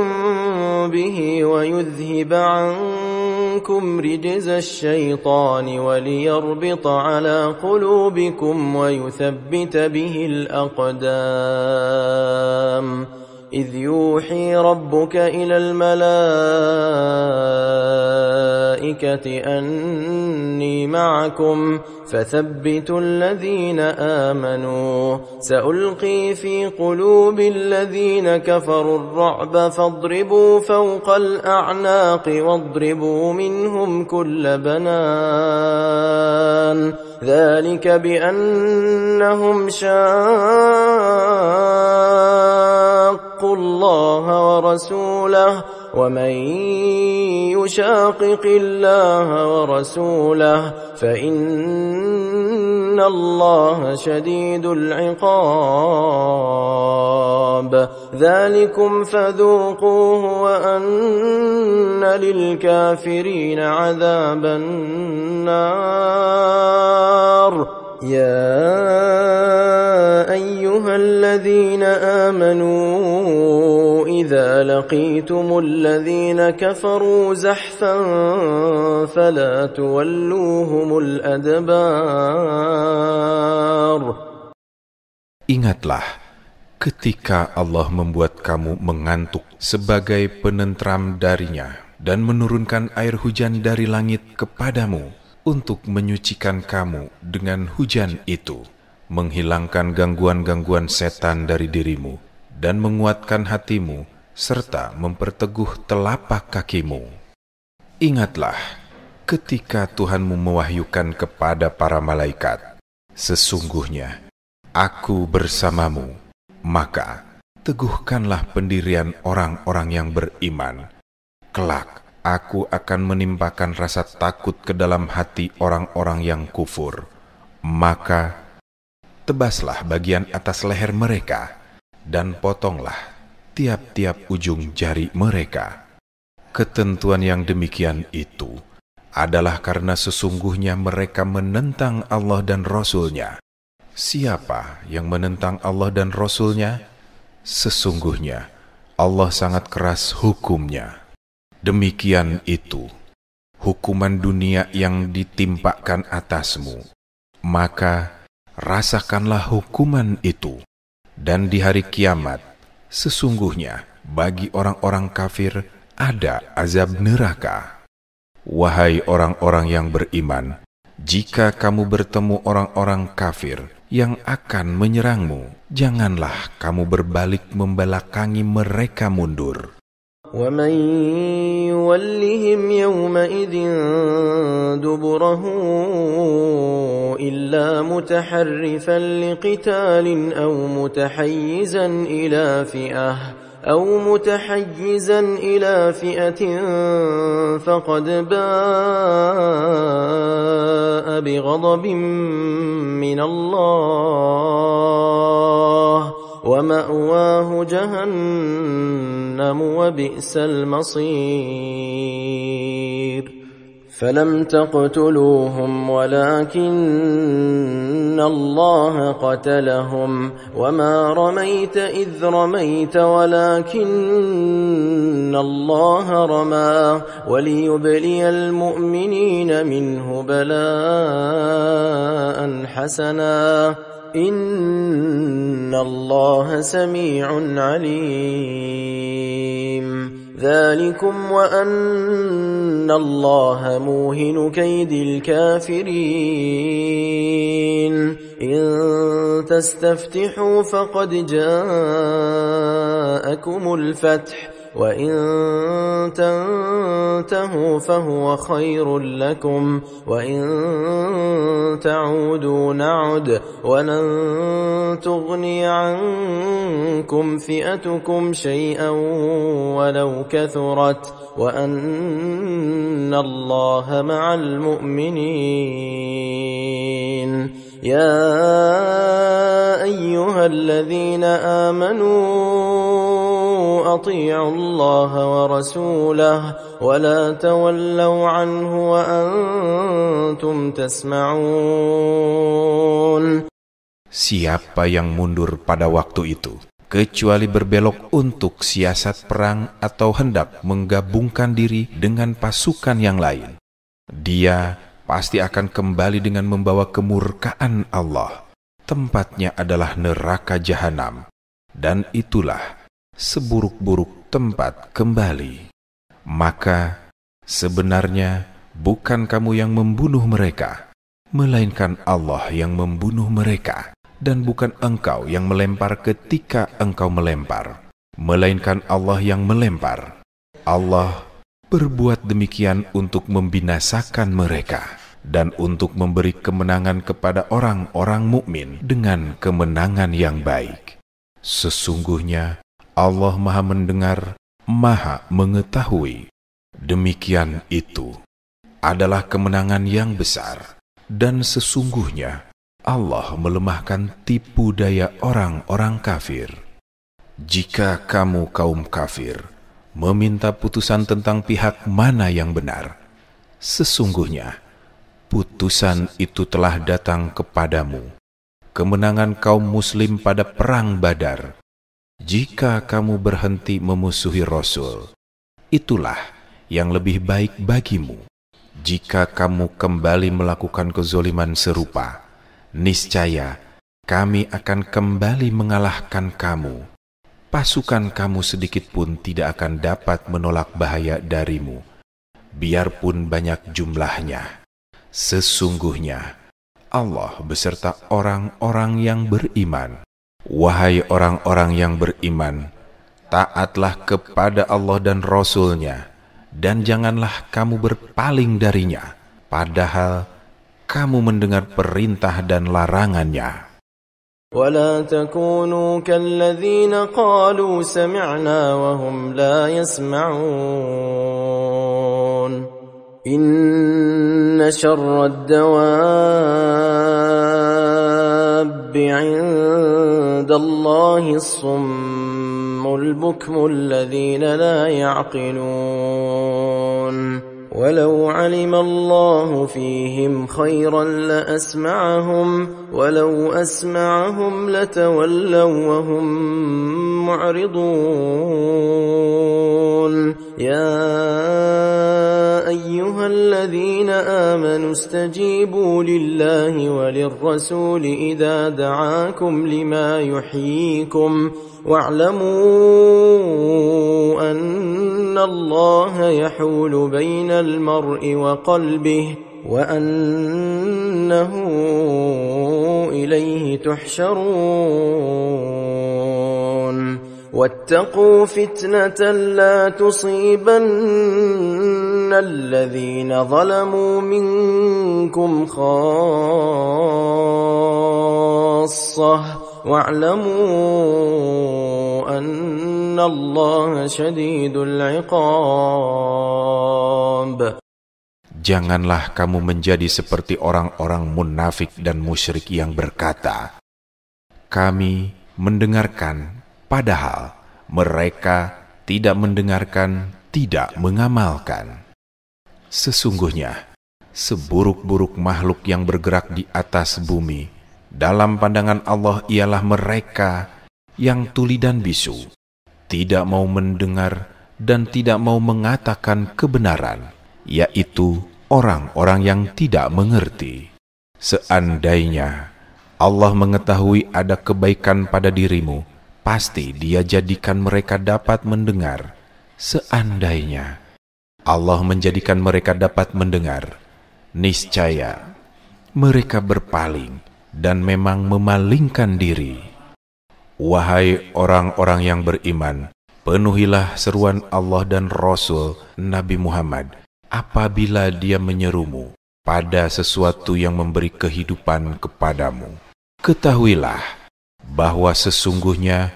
A: به ويذهب عنكم رجز الشيطان وليربط على قلوبكم ويثبت به الأقدام إذ يوحي ربك إلى الملائكة أني معكم فثبتوا الذين آمنوا سألقي في قلوب الذين كفروا الرعب فاضربوا فوق الأعناق واضربوا منهم كل بنان ذلك بأنهم شاقوا الله ورسوله ومن يشاقق الله ورسوله فإن الله شديد العقاب ذلكم فذوقوه وأن للكافرين عذاب النار يا أيها الذين آمنوا إذا لقيتم الذين كفروا زحفا فلا تولوهم الأدبار.
B: Ingatlah ketika Allah membuat kamu mengantuk sebagai penentram darinya dan menurunkan air hujan dari langit kepadamu untuk menyucikan kamu dengan hujan itu, menghilangkan gangguan-gangguan setan dari dirimu dan menguatkan hatimu serta memperteguh telapak kakimu. Ingatlah ketika Tuhanmu mewahyukan kepada para malaikat, sesungguhnya Aku bersamamu, maka teguhkanlah pendirian orang-orang yang beriman. Kelak Aku akan menimpakan rasa takut ke dalam hati orang-orang yang kufur. Maka tebaslah bagian atas leher mereka dan potonglah tiap-tiap ujung jari mereka. Ketentuan yang demikian itu adalah karena sesungguhnya mereka menentang Allah dan Rasul-Nya. Siapa yang menentang Allah dan Rasul-Nya? Sesungguhnya Allah sangat keras hukumnya. Demikian itu hukuman dunia yang ditimpakan atasmu, maka rasakanlah hukuman itu. Dan di hari kiamat, sesungguhnya bagi orang-orang kafir ada azab neraka. Wahai orang-orang yang beriman, jika kamu bertemu orang-orang kafir yang akan menyerangmu, janganlah kamu berbalik membelakangi mereka mundur.
A: وَمَنْ يُوَلِّهِمْ يَوْمَئِذٍ دُبُرَهُ إِلَّا مُتَحَرِّفًا لِقِتَالٍ أَوْ مُتَحَيِّزًا إِلَى فِئَةٍ أو متحيزا إلى فئة فقد باء بغضب من الله ومأواه جهنم وبئس المصير فلم تقتلوهم ولكن الله قتلهم وما رميت إذ رميت ولكن الله رمى وليبلي المؤمنين منه بلاء حسنا إن الله سميع عليم ذلكم وأن الله موهن كيد الكافرين إن تستفتحوا فقد جاءكم الفتح وإن تنتهوا فهو خير لكم وإن تعودوا نعد ولن تغني عنكم فئتكم شيئا ولو كثرت وأن الله مع المؤمنين يا أيها الذين آمنوا أطيعوا الله ورسوله ولا تولوا عنه وأنتم تسمعون.
B: Siapa yang mundur pada waktu itu, kecuali berbelok untuk siasat perang atau hendak menggabungkan diri dengan pasukan yang lain, dia pasti akan kembali dengan membawa kemurkaan Allah. Tempatnya adalah neraka jahanam, dan itulah seburuk-buruk tempat kembali. Maka sebenarnya bukan kamu yang membunuh mereka, melainkan Allah yang membunuh mereka, dan bukan engkau yang melempar ketika engkau melempar, melainkan Allah yang melempar. Allah berbuat demikian untuk membinasakan mereka dan untuk memberi kemenangan kepada orang-orang mukmin dengan kemenangan yang baik. Sesungguhnya Allah Maha Mendengar, Maha Mengetahui. Demikian itu adalah kemenangan yang besar, dan sesungguhnya Allah melemahkan tipu daya orang-orang kafir. Jika kamu kaum kafir meminta putusan tentang pihak mana yang benar, sesungguhnya putusan itu telah datang kepadamu, kemenangan kaum muslim pada perang Badar. Jika kamu berhenti memusuhi Rasul, itulah yang lebih baik bagimu. Jika kamu kembali melakukan kezoliman serupa, niscaya kami akan kembali mengalahkan kamu. Pasukan kamu sedikit pun tidak akan dapat menolak bahaya darimu, biarpun banyak jumlahnya. Sesungguhnya Allah beserta orang-orang yang beriman. Wahai orang-orang yang beriman, taatlah kepada Allah dan Rasul-Nya, dan janganlah kamu berpaling darinya, padahal kamu mendengar perintah dan larangannya.
A: ولا تكونوا كالذين قالوا سمعنا وهم لا يسمعون إن شر الدواب عند الله الصم البكم الذين لا يعقلون ولو علم الله فيهم خيرا لأسمعهم ولو أسمعهم لتولوا وهم معرضون يا أيها الذين آمنوا استجيبوا لله وللرسول إذا دعاكم لما يحييكم واعلموا أن الله يحول بين المرء وقلبه وأنه إليه تحشرون واتقوا فتنة لا تصيبن الذين ظلموا منكم خاصة واعلموا أن الله شديد العقاب.
B: Janganlah kamu menjadi seperti orang-orang munafik dan musyrik yang berkata, kami mendengarkan, padahal mereka tidak mendengarkan, tidak mengamalkan. Sesungguhnya, seburuk-buruk makhluk yang bergerak di atas bumi, dalam pandangan Allah ialah mereka yang tuli dan bisu, tidak mau mendengar dan tidak mau mengatakan kebenaran, yaitu orang-orang yang tidak mengerti. Seandainya Allah mengetahui ada kebaikan pada dirimu, pasti Dia jadikan mereka dapat mendengar. Seandainya Allah menjadikan mereka dapat mendengar, niscaya mereka berpaling dan memang memalingkan diri. Wahai orang-orang yang beriman, penuhilah seruan Allah dan Rasul Nabi Muhammad apabila Dia menyerumu pada sesuatu yang memberi kehidupan kepadamu. Ketahuilah bahwa sesungguhnya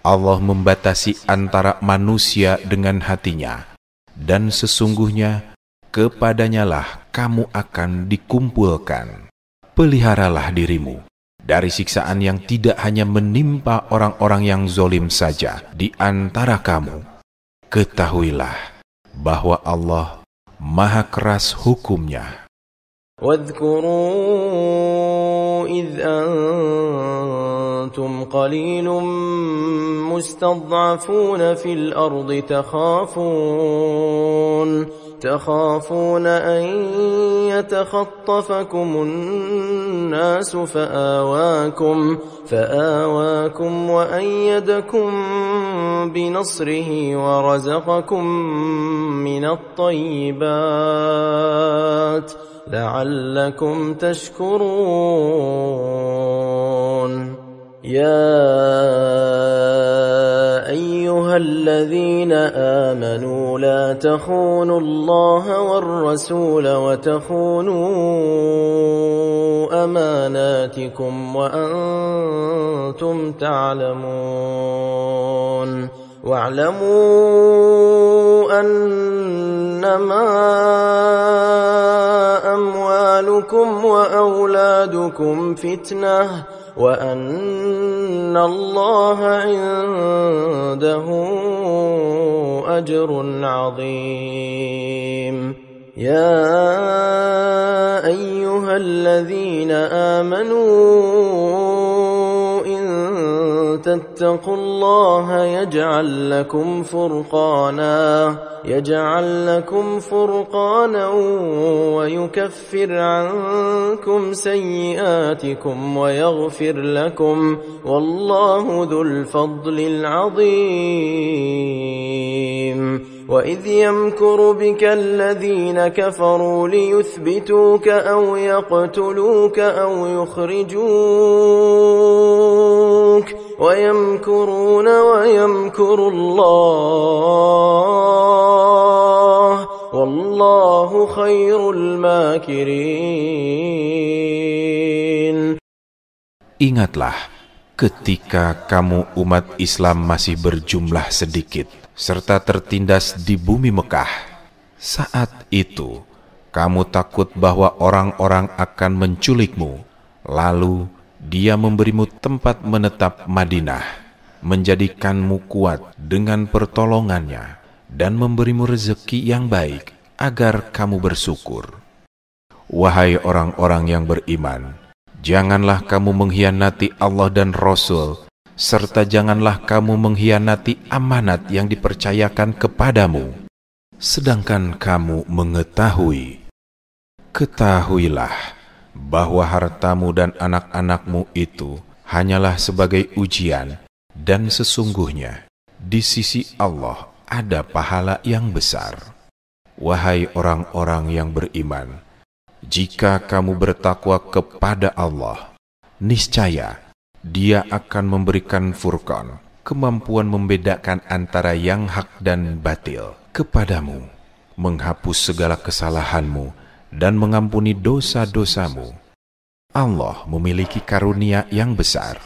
B: Allah membatasi antara manusia dengan hatinya, dan sesungguhnya kepadanyalah kamu akan dikumpulkan. Peliharalah dirimu dari siksaan yang tidak hanya menimpa orang-orang yang zalim saja di antara kamu. Ketahuilah bahwa Allah Maha keras hukumnya.
A: واذكروا إذ أنتم قليل مستضعفون في الأرض تخافون أن يتخطفكم الناس فآواكم وأيدكم بنصره ورزقكم من الطيبات لعلكم تشكرون. يا أيها الذين آمنوا لا تخونوا الله والرسول وتخونوا أماناتكم وأنتم تعلمون واعلموا أنما أموالكم وأولادكم فتنة وأن الله عنده أجر عظيم. يا أيها الذين آمنوا إن تتقوا الله يجعل لكم فرقانا ويكفر عنكم سيئاتكم ويغفر لكم والله ذو الفضل العظيم. وإذ يمكر بك الذين كفروا ليثبتوك أو يقتلوك أو يخرجوك ويمكرون ويمكر الله والله خير الماكرين.
B: Ingatlah ketika kamu umat Islam masih berjumlah sedikit serta tertindas di bumi Mekah. Saat itu kamu takut bahwa orang-orang akan menculikmu, lalu Dia memberimu tempat menetap Madinah, menjadikanmu kuat dengan pertolongannya, dan memberimu rezeki yang baik agar kamu bersyukur. Wahai orang-orang yang beriman, janganlah kamu mengkhianati Allah dan Rasul, serta janganlah kamu mengkhianati amanat yang dipercayakan kepadamu, sedangkan kamu mengetahui. Ketahuilah bahwa hartamu dan anak-anakmu itu hanyalah sebagai ujian, dan sesungguhnya di sisi Allah ada pahala yang besar. Wahai orang-orang yang beriman, jika kamu bertakwa kepada Allah, niscaya Dia akan memberikan furqan, kemampuan membedakan antara yang hak dan batil. Kepadamu menghapus segala kesalahanmu dan mengampuni dosa-dosamu. Allah memiliki karunia yang besar.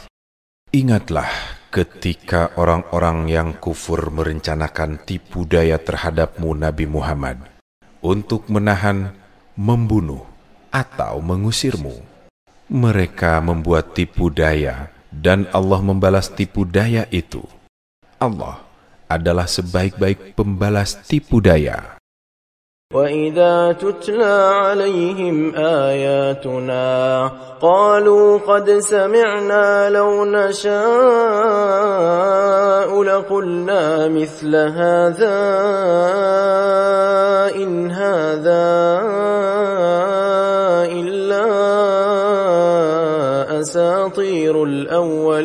B: Ingatlah ketika orang-orang yang kufur merencanakan tipu daya terhadapmu Nabi Muhammad untuk menahan, membunuh, atau mengusirmu. Mereka membuat tipu daya dan Allah membalas tipu daya itu. Allah adalah sebaik-baik pembalas tipu daya.
A: وَإِذَا تُتْلَى عَلَيْهِمْ آيَاتُنَا قَالُوا قَدْ سَمِعْنَا لَوْ نَشَاءُ لَقُلْنَا مِثْلَ هَذَا إِنْ هَذَا إِلَّا أَسَاطِيرُ الْأَوَّلِينَ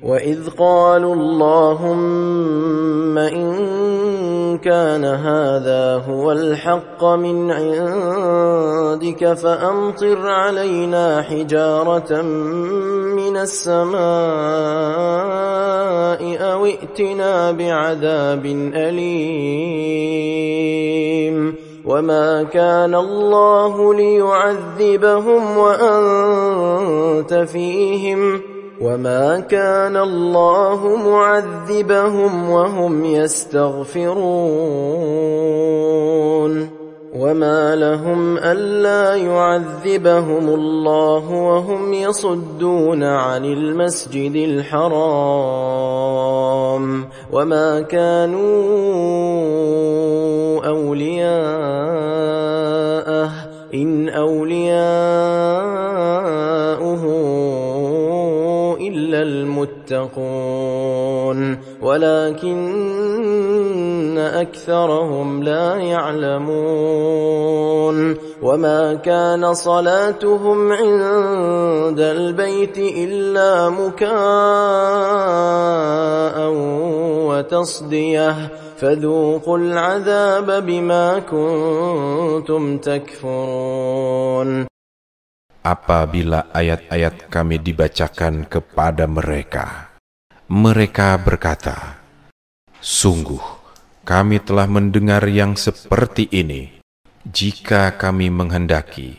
A: وَإِذْ قَالُوا اللَّهُمَّ إِنْ كان هذا هو الحق من عندك فأمطر علينا حجارة من السماء أو ائتنا بعذاب أليم وما كان الله ليعذبهم وأنت فيهم وما كان الله معذبهم وهم يستغفرون وما لهم ألا يعذبهم الله وهم يصدون عن المسجد الحرام وما كانوا أولياءه إن أولياؤه إلا المتقون ولكن أكثرهم لا يعلمون وما كان صلاتهم عند البيت إلا مكاء وتصدية فذوقوا العذاب بما كنتم تكفرون.
B: Apabila ayat-ayat kami dibacakan kepada mereka, mereka berkata, sungguh kami telah mendengar yang seperti ini. Jika kami menghendaki,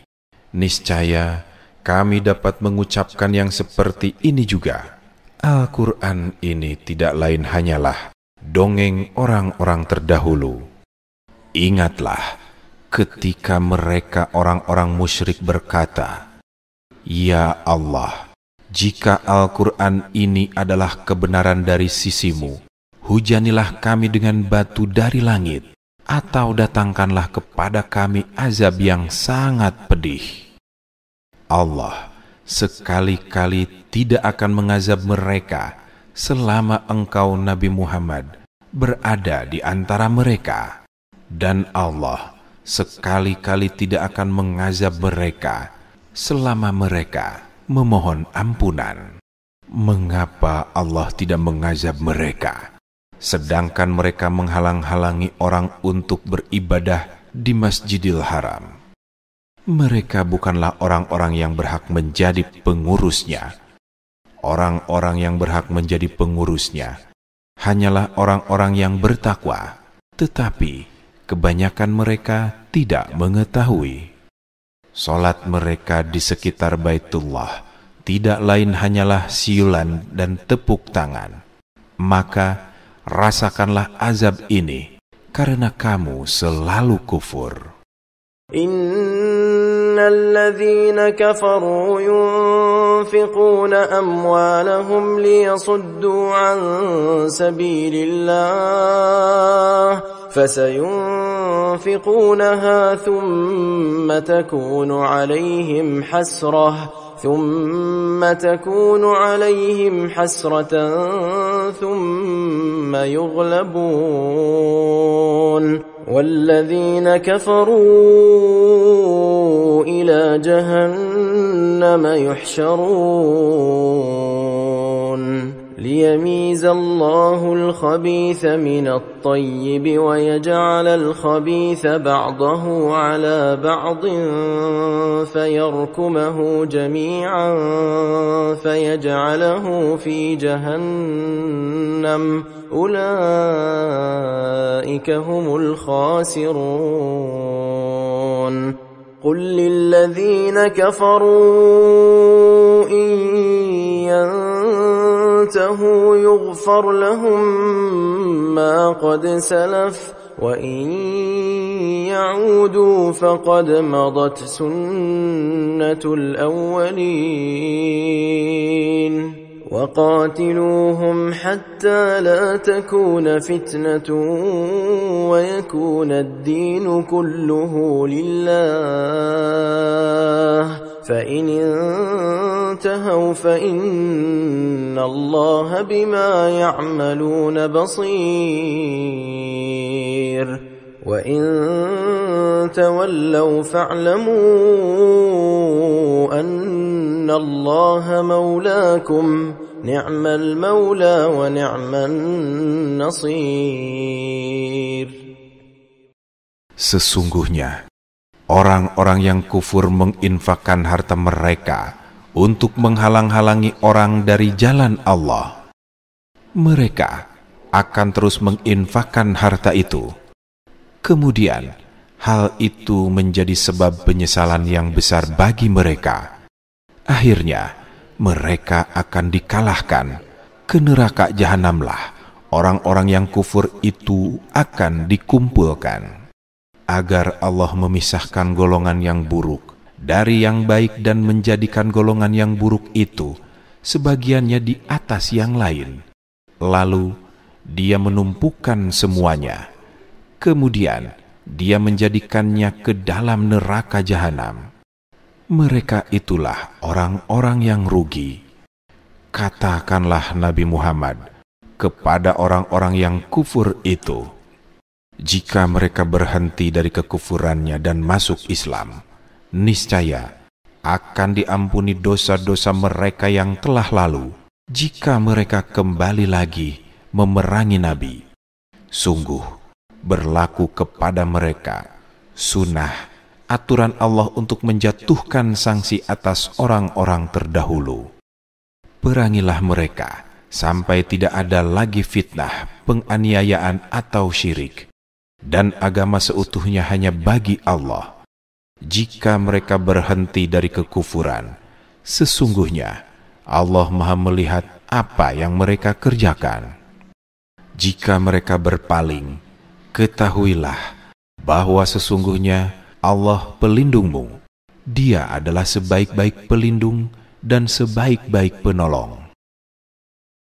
B: niscaya kami dapat mengucapkan yang seperti ini juga. Al-Quran ini tidak lain hanyalah dongeng orang-orang terdahulu. Ingatlah ketika mereka orang-orang musyrik berkata, ya Allah, jika Al-Quran ini adalah kebenaran dari sisimu, hujanilah kami dengan batu dari langit, atau datangkanlah kepada kami azab yang sangat pedih. Allah sekali-kali tidak akan mengazab mereka selama engkau Nabi Muhammad berada di antara mereka, dan Allah sekali-kali tidak akan mengazab mereka selama mereka memohon ampunan. Mengapa Allah tidak mengazab mereka, sedangkan mereka menghalang-halangi orang untuk beribadah di Masjidil Haram? Mereka bukanlah orang-orang yang berhak menjadi pengurusnya. Orang-orang yang berhak menjadi pengurusnya hanyalah orang-orang yang bertakwa, tetapi kebanyakan mereka tidak mengetahui. Salat mereka di sekitar Baitullah tidak lain hanyalah siulan dan tepuk tangan. Maka rasakanlah azab ini karena kamu selalu kufur.
A: Innal ladzina kafaru yunfiquna amwalahum liyasuddu an sabilillah فسينفقونها ثم تكون عليهم حسرة ثم يغلبون والذين كفروا إلى جهنم يحشرون ليميز الله الخبيث من الطيب ويجعل الخبيث بعضه على بعض فيركمه جميعا فيجعله في جهنم أولئك هم الخاسرون قل للذين كفروا إن ينتهوا يغفر لهم ما قد سلف وإن يعودوا فقد مضت سنة الأولين وقاتلوهم حتى لا تكون فتنة ويكون الدين كله لله فإن انتهوا فإن الله بما يعملون بصير وإن تولوا فاعلموا أن الله مولاكم نعم المولى ونعم النصير.
B: Sesungguhnya orang-orang yang kufur menginfakkan harta mereka untuk menghalang-halangi orang dari jalan Allah. Mereka akan terus menginfakkan harta itu. Kemudian, hal itu menjadi sebab penyesalan yang besar bagi mereka. Akhirnya, mereka akan dikalahkan. Ke neraka jahanamlah orang-orang yang kufur itu akan dikumpulkan. Agar Allah memisahkan golongan yang buruk dari yang baik dan menjadikan golongan yang buruk itu sebagiannya di atas yang lain. Lalu Dia menumpukan semuanya. Kemudian Dia menjadikannya ke dalam neraka jahanam. Mereka itulah orang-orang yang rugi. Katakanlah Nabi Muhammad kepada orang-orang yang kufur itu, jika mereka berhenti dari kekufurannya dan masuk Islam, niscaya akan diampuni dosa-dosa mereka yang telah lalu. Jika mereka kembali lagi memerangi Nabi, sungguh berlaku kepada mereka sunnah aturan Allah untuk menjatuhkan sanksi atas orang-orang terdahulu. Perangilah mereka sampai tidak ada lagi fitnah, penganiayaan atau syirik. Dan agama seutuhnya hanya bagi Allah. Jika mereka berhenti dari kekufuran, sesungguhnya Allah Maha melihat apa yang mereka kerjakan. Jika mereka berpaling, ketahuilah bahwa sesungguhnya Allah pelindungmu. Dia adalah sebaik-baik pelindung dan sebaik-baik penolong.